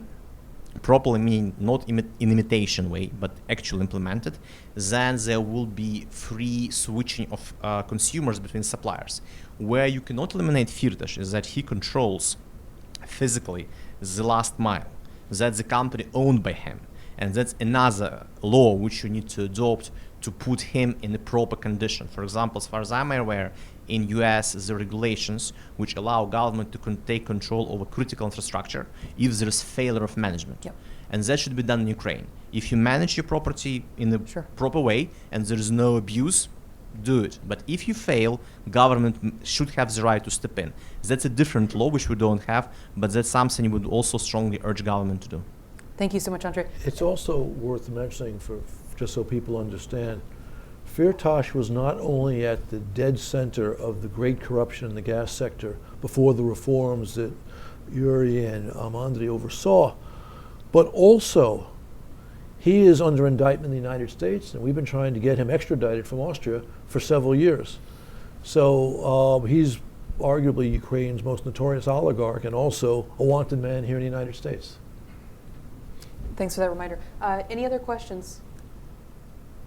meaning not in imitation way, but actually implemented, then there will be free switching of consumers between suppliers. Where you cannot eliminate Firtash is that he controls physically the last mile. That's the company owned by him. And that's another law which you need to adopt to put him in a proper condition. For example, as far as I'm aware, in US, the regulations which allow government to take control over critical infrastructure if there is failure of management. Yep. And that should be done in Ukraine. If you manage your property in a proper way and there is no abuse, do it. But if you fail, government should have the right to step in. That's a different law which we don't have, but that's something we would also strongly urge government to do. Thank you so much, Andrei. It's also worth mentioning, just so people understand, Firtash was not only at the dead center of the great corruption in the gas sector before the reforms that Yuri and Andrei oversaw, but also he is under indictment in the United States, and we've been trying to get him extradited from Austria for several years. So he's arguably Ukraine's most notorious oligarch and also a wanted man here in the United States. Thanks for that reminder. Any other questions?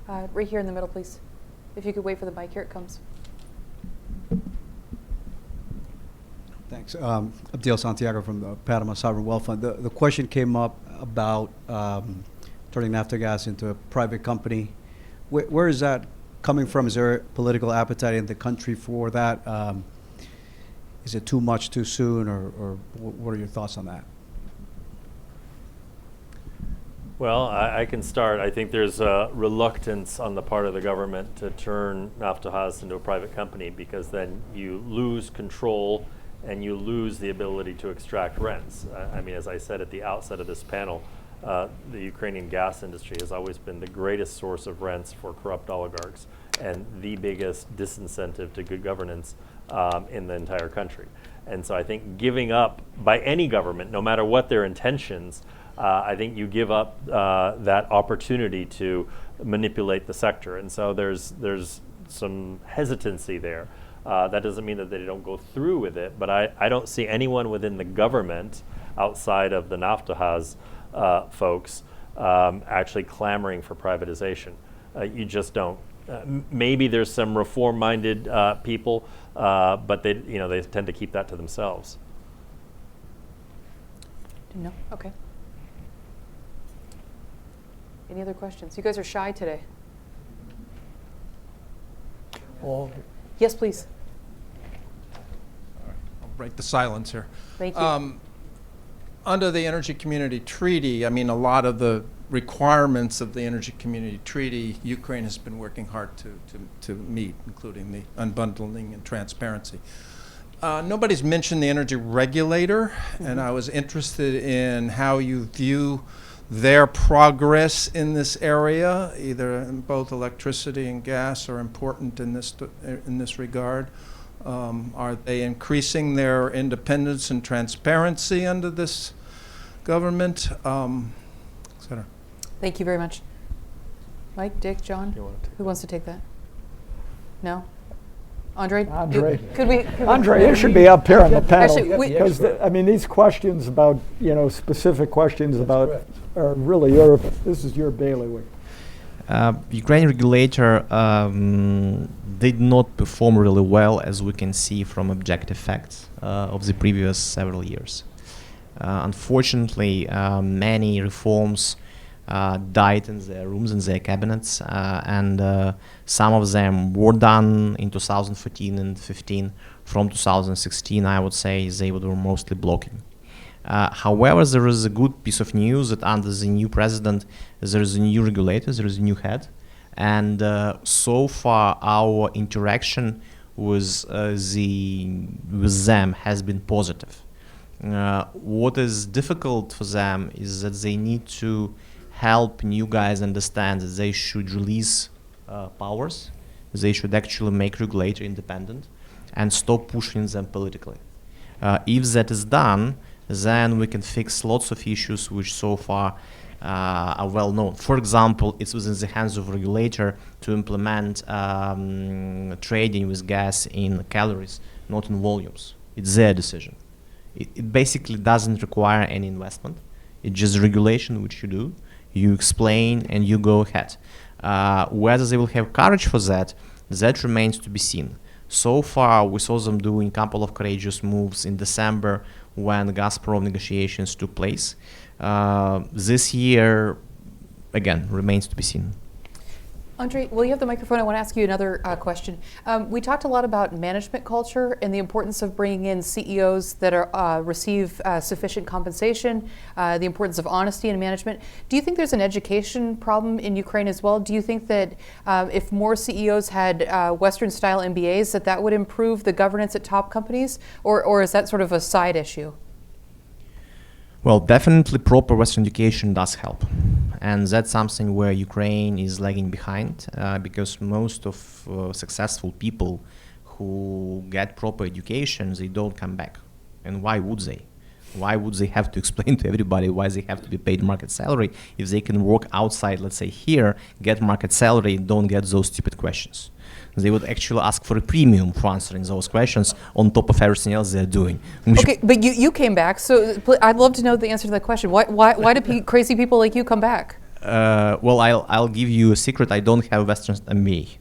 Right here in the middle, please. If you could wait for the mic, here it comes. Thanks. Abdel Santiago from the Panama Sovereign Wealth Fund. The question came up about turning Naftogaz into a private company. Where is that coming from? Is there political appetite in the country for that? Is it too much too soon, or what are your thoughts on that? Well, I can start. I think there's a reluctance on the part of the government to turn Naftogaz into a private company, because then you lose control and you lose the ability to extract rents. I mean, as I said at the outset of this panel, the Ukrainian gas industry has always been the greatest source of rents for corrupt oligarchs and the biggest disincentive to good governance in the entire country. And so I think giving up by any government, no matter what their intentions, I think you give up that opportunity to manipulate the sector. And so there's some hesitancy there. That doesn't mean that they don't go through with it, but I don't see anyone within the government outside of the Naftogaz folks actually clamoring for privatization. You just don't. Maybe there's some reform-minded people, but they tend to keep that to themselves. No? Okay. Any other questions? You guys are shy today. Well, Yes, please. I'll break the silence here. Thank you. Under the Energy Community Treaty, I mean, a lot of the requirements of the Energy Community Treaty, Ukraine has been working hard to meet, including the unbundling and transparency. Nobody's mentioned the energy regulator, and I was interested in how you view their progress in this area. Either both electricity and gas are important in this regard. Are they increasing their independence and transparency under this government, et cetera? Thank you very much. Mike, Dick, John, You wanna take who wants to take that? No? Andre? Andre. Could we? Andre, you should be up here on the panel. Actually, Because, I mean, these questions about, specific questions about are really this is your bailiwick. Ukrainian regulator did not perform really well, as we can see from objective facts of the previous several years. Unfortunately, many reforms died in their rooms, in their cabinets, and some of them were done in 2014 and 15. From 2016, I would say they were mostly blocking. However, there is a good piece of news that under the new president, there is a new regulator, there is a new head, and so far our interaction with them has been positive. What is difficult for them is that they need to help new guys understand that they should release powers, they should actually make regulator independent, and stop pushing them politically. If that is done, then we can fix lots of issues which so far are well known. For example, it's within the hands of regulator to implement trading with gas in calories, not in volumes. It's their decision. It basically doesn't require any investment. It's just regulation which you do, you explain, and you go ahead. Whether they will have courage for that remains to be seen. So far, we saw them doing a couple of courageous moves in December when Gazprom negotiations took place. This year, again, remains to be seen. Andre, while you have the microphone, I want to ask you another question. We talked a lot about management culture and the importance of bringing in CEOs that receive sufficient compensation, the importance of honesty in management. Do you think there's an education problem in Ukraine as well? Do you think that if more CEOs had Western-style MBAs, that would improve the governance at top companies, or is that sort of a side issue? Well, definitely proper Western education does help. And that's something where Ukraine is lagging behind because most of successful people who get proper education, they don't come back. And why would they? Why would they have to explain to everybody why they have to be paid market salary if they can work outside, let's say here, get market salary and don't get those stupid questions? They would actually ask for a premium for answering those questions on top of everything else they're doing. Okay, but you came back, so I'd love to know the answer to that question. Why do crazy people like you come back? Well, I'll give you a secret. I don't have Western MBA.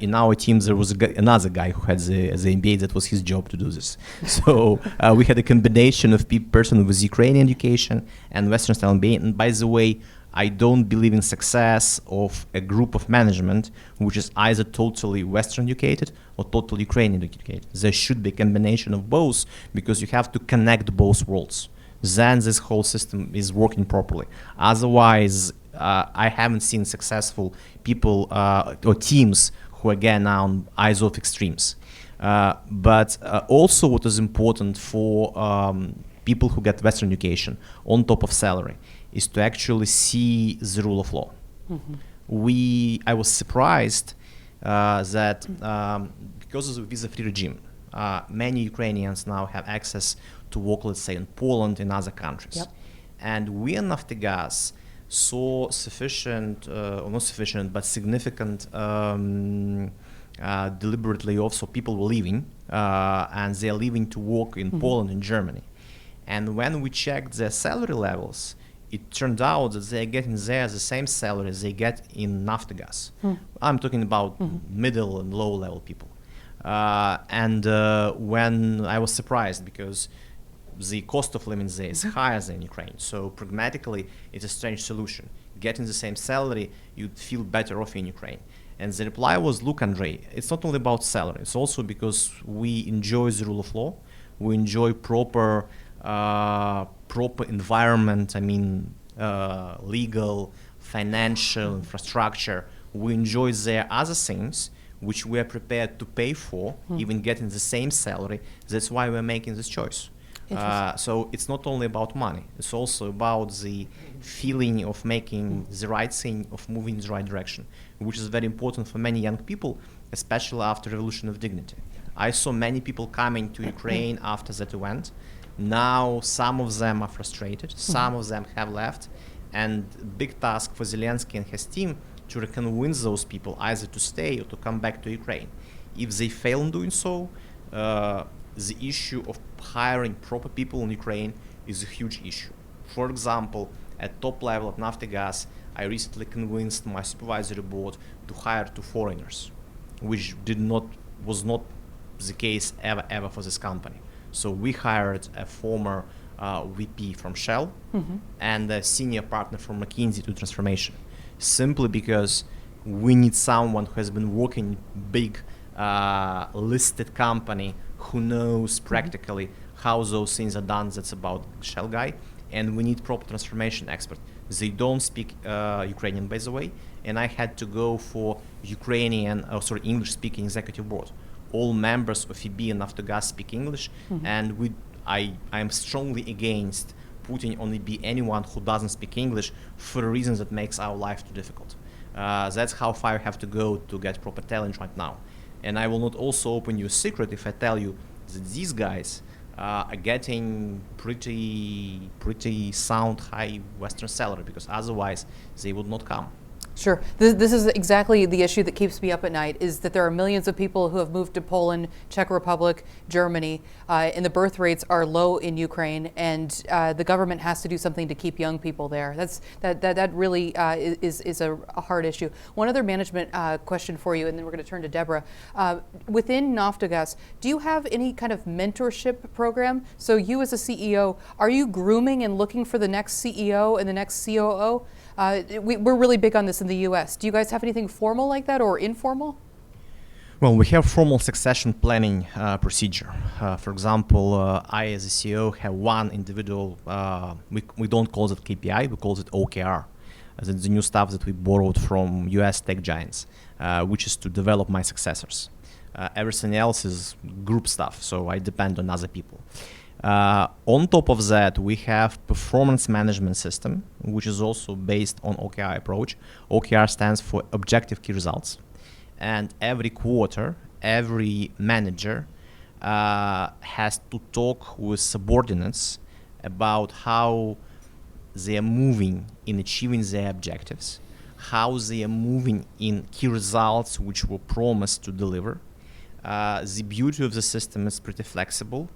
In our team, there was another guy who had the MBA. That was his job to do this. So we had a combination of person with Ukrainian education and Western style MBA. And by the way, I don't believe in success of a group of management which is either totally Western educated or totally Ukrainian educated. There should be a combination of both because you have to connect both worlds. then this whole system is working properly. Otherwise, I haven't seen successful people or teams who are again on eyes-off extremes. But also what is important for people who get Western education on top of salary is to actually see the rule of law. I was surprised that because of the visa-free regime, many Ukrainians now have access to work, let's say, in Poland and other countries. Yep. And we in Naftogaz saw sufficient, or not sufficient, but significant deliberate layoffs. So people were leaving, and they're leaving to work in Poland and Germany. And when we checked their salary levels, it turned out that they're getting there the same salary as they get in Naftogaz. I'm talking about middle and low level people. And when I was surprised because the cost of living there is higher than Ukraine. So pragmatically, it's a strange solution. Getting the same salary, you'd feel better off in Ukraine. And the reply was, look, Andrei, it's not only about salary. It's also because we enjoy the rule of law. We enjoy proper environment, legal, financial, infrastructure. We enjoy their other things, which we are prepared to pay for, even getting the same salary. That's why we're making this choice. So it's not only about money. It's also about the feeling of making the right thing, of moving in the right direction, which is very important for many young people, especially after Revolution of Dignity. I saw many people coming to Ukraine after that event. Now some of them are frustrated, some of them have left, and big task for Szalinski and his team to convince those people either to stay or to come back to Ukraine. If they fail in doing so, the issue of hiring proper people in Ukraine is a huge issue. For example, at top level at Naftogaz, I recently convinced my supervisory board to hire 2 foreigners, which was not the case ever for this company. So we hired a former VP from Shell and a senior partner from McKinsey to transformation, simply because we need someone who has been working big listed company who knows practically how those things are done. That's about Shell guy. And we need proper transformation expert. They don't speak Ukrainian, by the way, and I had to go for English-speaking executive board. All members of EB and Naftogaz speak English, and I am strongly against putting on EB anyone who doesn't speak English for a reason that makes our life too difficult. That's how far I have to go to get proper talent right now. And I will not also open you a secret if I tell you that these guys are getting pretty sound high Western salary, because otherwise they would not come. Sure. This is exactly the issue that keeps me up at night, is that there are millions of people who have moved to Poland, Czech Republic, Germany, and the birth rates are low in Ukraine, and the government has to do something to keep young people there. That really is a hard issue. One other management question for you, and then we're going to turn to Deborah. Within Naftogaz, do you have any kind of mentorship program? So you as a CEO, are you grooming and looking for the next CEO and the next COO? We're really big on this in the US. Do you guys have anything formal like that or informal? Well, we have formal succession planning procedure. For example, I as a CEO have one individual, we don't call it KPI, we call it OKR. That's the new stuff that we borrowed from US tech giants, which is to develop my successors. Everything else is group stuff, so I depend on other people. On top of that, we have performance management system, which is also based on OKR approach. OKR stands for objective key results. And every quarter, every manager has to talk with subordinates about how they are moving in achieving their objectives, how they are moving in key results which were promised to deliver. The beauty of the system is pretty flexible,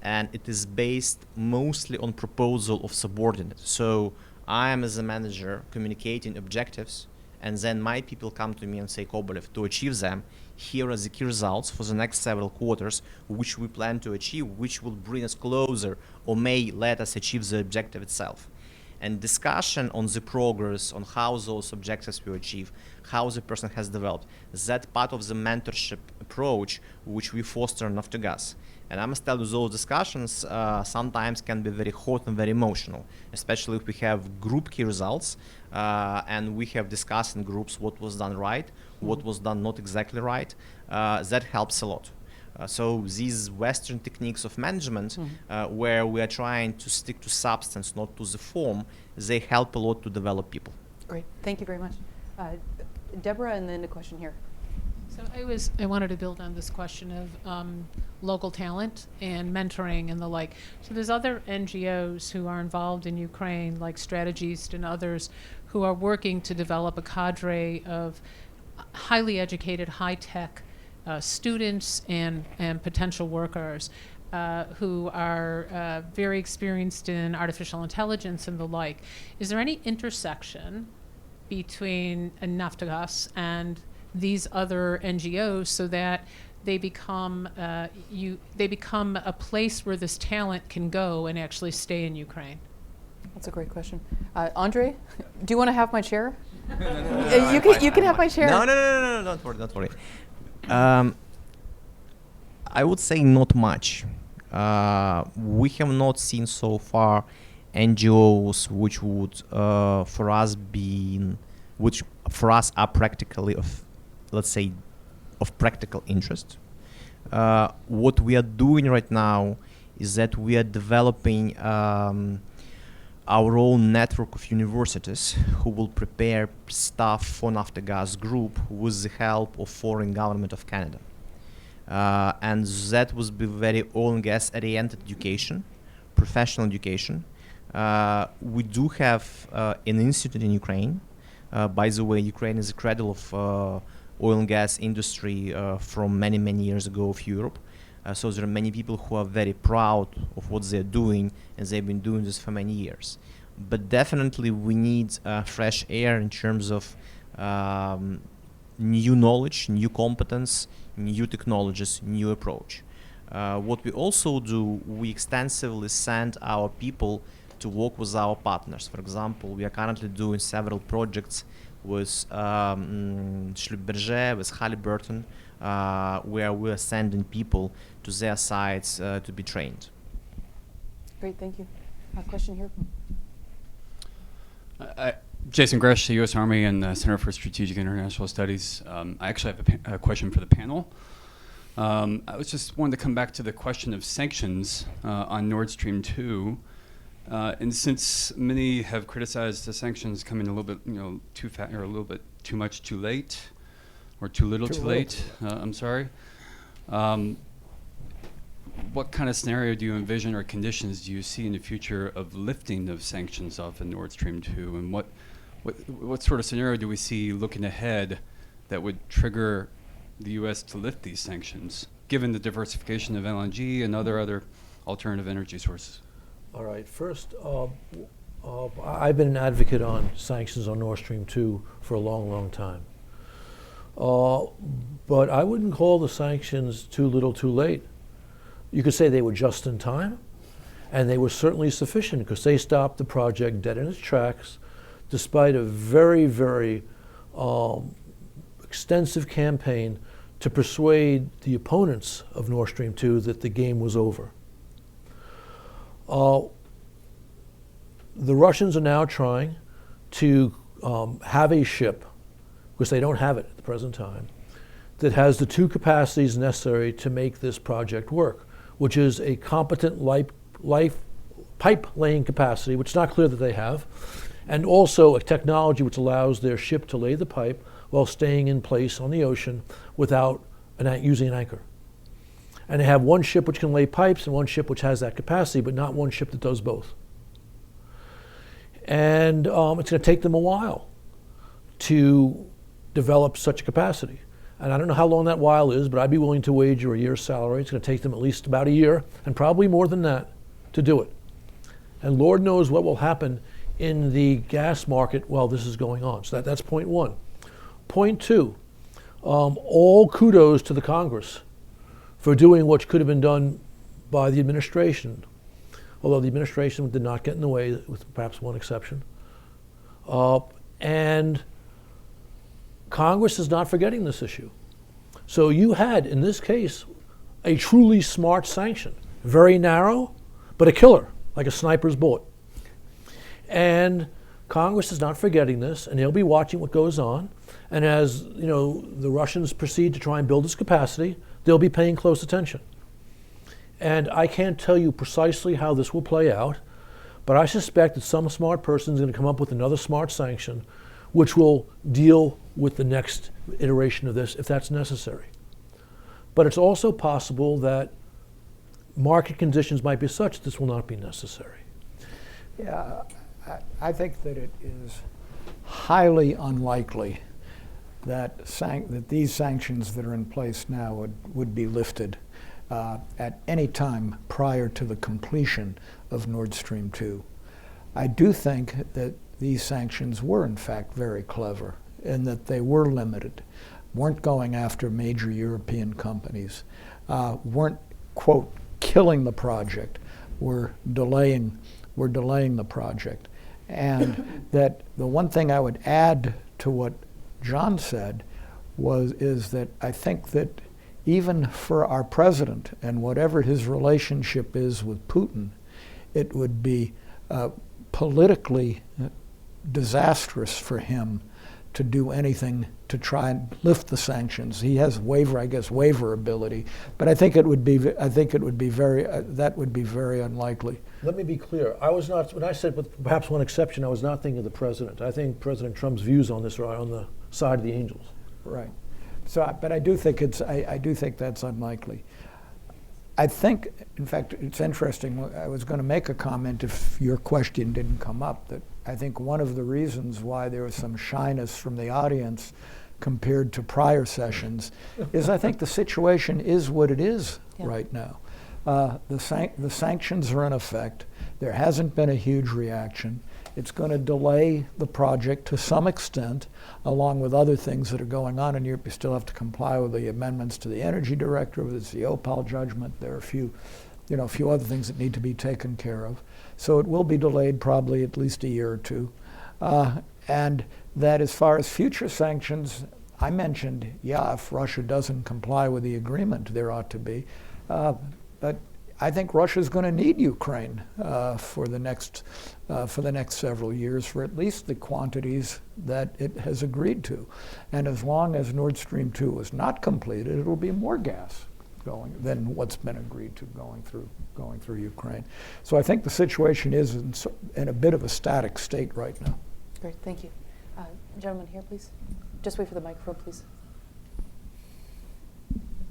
and it is based mostly on proposal of subordinates. So I am, as a manager, communicating objectives, and then my people come to me and say, Kobolev, to achieve them, here are the key results for the next several quarters, which we plan to achieve, which will bring us closer or may let us achieve the objective itself. And discussion on the progress, on how those objectives will achieve, how the person has developed, that part of the mentorship approach which we foster in Naftogaz. And I must tell you, those discussions sometimes can be very hot and very emotional, especially if we have group key results and we have discussed in groups what was done right, what was done not exactly right. That helps a lot. So these Western techniques of management, where we are trying to stick to substance, not to the form, they help a lot to develop people. Great, thank you very much. Deborah, and then a question here. So I wanted to build on this question of local talent and mentoring and the like. So there's other NGOs who are involved in Ukraine, like Strategist and others, who are working to develop a cadre of highly educated, high-tech students and potential workers who are very experienced in artificial intelligence and the like. Is there any intersection between Naftogaz and these other NGOs so that they become a place where this talent can go and actually stay in Ukraine? That's a great question. Andre, do you want to have my chair? No, you can have my chair. No, don't worry. I would say not much. We have not seen so far NGOs which would which for us are practically of, let's say, of practical interest. What we are doing right now is that we are developing our own network of universities who will prepare staff for Naftogaz Group with the help of foreign government of Canada. And that will be very oil and gas oriented education, professional education. We do have an institute in Ukraine. By the way, Ukraine is a cradle of oil and gas industry from many, many years ago of Europe. So there are many people who are very proud of what they're doing, and they've been doing this for many years. But definitely we need fresh air in terms of new knowledge, new competence, new technologies, new approach. What we also do, we extensively send our people to work with our partners. For example, we are currently doing several projects with Schlumberger, with Halliburton, where we are sending people to their sites to be trained. Great, thank you. A question here. Jason Gresh, the U.S. Army and Center for Strategic International Studies. I actually have a question for the panel. I was just wanted to come back to the question of sanctions on Nord Stream 2. And since many have criticized the sanctions coming a little bit, too fast or a little bit too much too late, or too little too late. I'm sorry. What kind of scenario do you envision or conditions do you see in the future of lifting of sanctions off of Nord Stream 2? And what sort of scenario do we see looking ahead that would trigger the U.S. to lift these sanctions, given the diversification of LNG and other alternative energy sources? All right. First, I've been an advocate on sanctions on Nord Stream 2 for a long, long time. But I wouldn't call the sanctions too little too late. You could say they were just in time, and they were certainly sufficient because they stopped the project dead in its tracks, despite a very, very extensive campaign to persuade the opponents of Nord Stream 2 that the game was over. The Russians are now trying to have a ship, because they don't have it at the present time, that has the two capacities necessary to make this project work, which is a competent pipe laying capacity, which is not clear that they have, and also a technology which allows their ship to lay the pipe while staying in place on the ocean without using an anchor. And they have one ship which can lay pipes and one ship which has that capacity, but not one ship that does both. And it's going to take them a while to develop such a capacity. And I don't know how long that while is, but I'd be willing to wager a year's salary. It's going to take them at least about a year, and probably more than that, to do it. And Lord knows what will happen in the gas market while this is going on. So that's point one. Point two, all kudos to the Congress for doing what could have been done by the administration, although the administration did not get in the way, with perhaps one exception. And Congress is not forgetting this issue. So you had, in this case, a truly smart sanction. Very narrow, but a killer, like a sniper's bullet. And Congress is not forgetting this, and they'll be watching what goes on. And as the Russians proceed to try and build this capacity, they'll be paying close attention. And I can't tell you precisely how this will play out, but I suspect that some smart person is going to come up with another smart sanction which will deal with the next iteration of this if that's necessary. But it's also possible that market conditions might be such that this will not be necessary. Yeah, I think that it is highly unlikely that these sanctions that are in place now would be lifted at any time prior to the completion of Nord Stream 2. I do think that these sanctions were in fact very clever in that they were limited, weren't going after major European companies, weren't, quote, killing the project, were delaying the project. And that the one thing I would add to what John said is that I think that even for our president and whatever his relationship is with Putin, it would be politically disastrous for him to do anything to try and lift the sanctions. He has waiver ability, but I think it would be very unlikely. Let me be clear. I was not, when I said with perhaps one exception, I was not thinking of the president. I think President Trump's views on this are on the side of the angels. Right. So, but I do think I do think that's unlikely. I think, in fact, it's interesting. I was going to make a comment if your question didn't come up, that I think one of the reasons why there was some shyness from the audience compared to prior sessions is I think the situation is what it is right now. The sanctions are in effect. There hasn't been a huge reaction. It's going to delay the project to some extent, along with other things that are going on in Europe. You still have to comply with the amendments to the Energy Directive. There's the OPAL judgment. There are a few other things that need to be taken care of. So it will be delayed probably at least a year or two. And that as far as future sanctions, I mentioned, if Russia doesn't comply with the agreement, there ought to be. But I think Russia's going to need Ukraine for the next several years for at least the quantities that it has agreed to. And as long as Nord Stream 2 is not completed, it'll be more gas going than what's been agreed to going through Ukraine. So I think the situation is in a bit of a static state right now. Great, thank you. Gentleman here, please. Just wait for the microphone, please.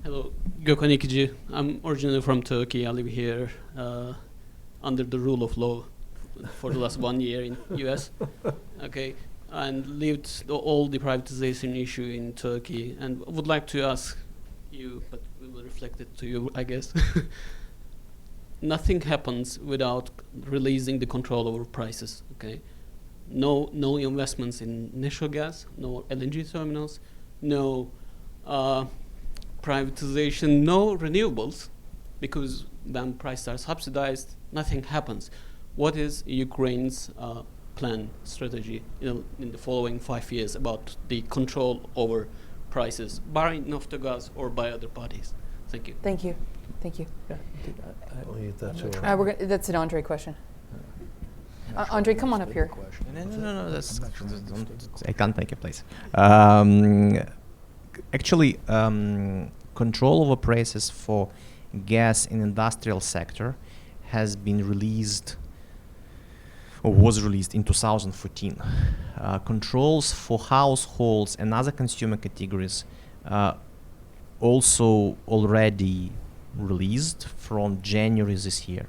Hello, Gökhan İkici. I'm originally from Turkey. I live here under the rule of law for the last 1 year in US. Okay, and lived all the privatization issue in Turkey, and would like to ask you, but we will reflect it to you, I guess. Nothing happens without releasing the control over prices. Okay, no investments in natural gas, no LNG terminals, no privatization, no renewables, because when prices are subsidized, nothing happens. What is Ukraine's plan, strategy in the following 5 years about the control over prices by Naftogaz or by other parties? Thank you. Thank you. Thank you. I'll leave that to That's an Andre question. Andre, come on up here. No, I can't take your place. Actually, control over prices for gas in industrial sector has been released, or was released in 2014. Controls for households and other consumer categories also already released from January this year.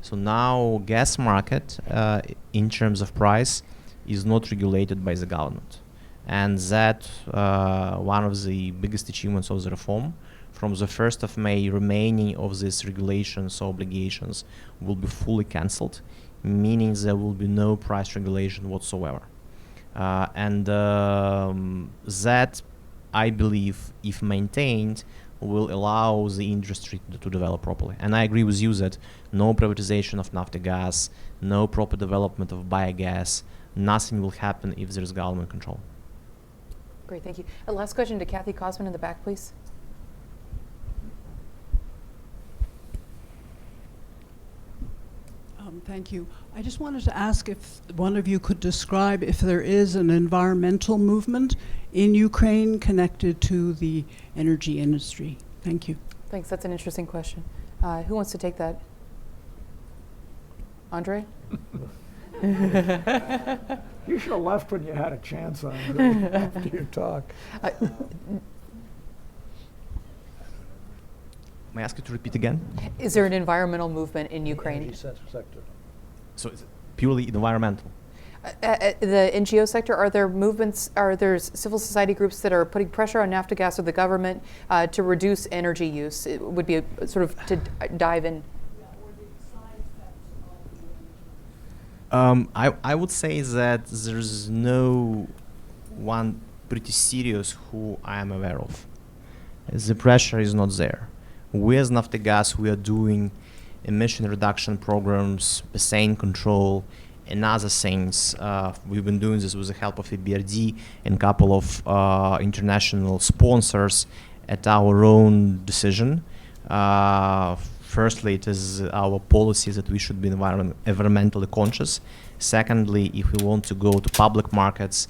So now gas market in terms of price is not regulated by the government. And that one of the biggest achievements of the reform. From the 1st of May, remaining of these regulations or obligations will be fully cancelled, meaning there will be no price regulation whatsoever. And that, I believe, if maintained, will allow the industry to develop properly. And I agree with you that no privatization of Naftogaz, no proper development of biogas, nothing will happen if there is government control. Great, thank you. Last question to Kathy Kosman in the back, please. Thank you. I just wanted to ask if one of you could describe if there is an environmental movement in Ukraine connected to the energy industry. Thank you. Thanks. That's an interesting question. Who wants to take that? Andre? You should have left when you had a chance on it after your talk. May I ask you to repeat again? Is there an environmental movement in Ukraine? Energy sector. So it's purely environmental. The NGO sector, are there movements, are there civil society groups that are putting pressure on Naftogaz or the government to reduce energy use? It would be a, sort of to dive in. I would say that there's no one pretty serious who I am aware of. The pressure is not there. We as Naftogaz, we are doing emission reduction programs, methane control, and other things. We've been doing this with the help of EBRD and a couple of international sponsors at our own decision. Firstly, it is our policy that we should be environmentally conscious. Secondly, if we want to go to public markets,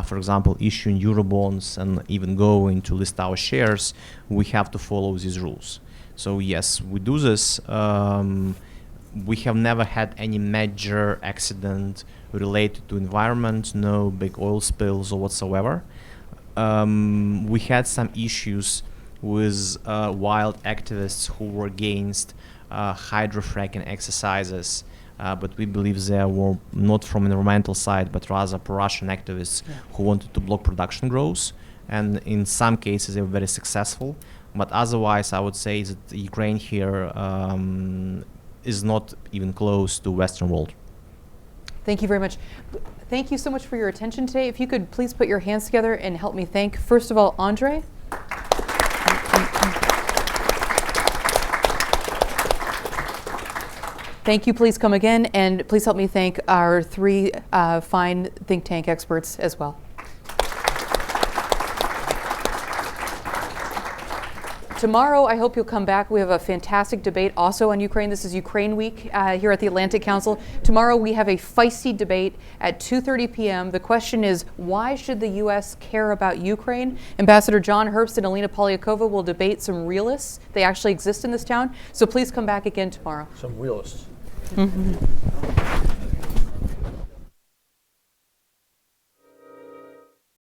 for example, issuing Eurobonds and even going to list our shares, we have to follow these rules. So yes, we do this. We have never had any major accident related to environment, no big oil spills or whatsoever. We had some issues with wild activists who were against hydrofracking exercises, but we believe they were not from environmental side, but rather pro-Russian activists who wanted to block production growth. And in some cases, they were very successful. But otherwise, I would say that Ukraine here is not even close to Western world. Thank you very much. Thank you so much for your attention today. If you could please put your hands together and help me thank, first of all, Andre. Thank you. Please come again, and please help me thank our three fine think tank experts as well. Tomorrow, I hope you'll come back. We have a fantastic debate also on Ukraine. This is Ukraine Week here at the Atlantic Council. Tomorrow, we have a feisty debate at 2:30 p.m. The question is, why should the U.S. care about Ukraine? Ambassador John Herbst and Alina Polyakova will debate some realists. They actually exist in this town. So please come back again tomorrow. Some realists. Mm-hmm.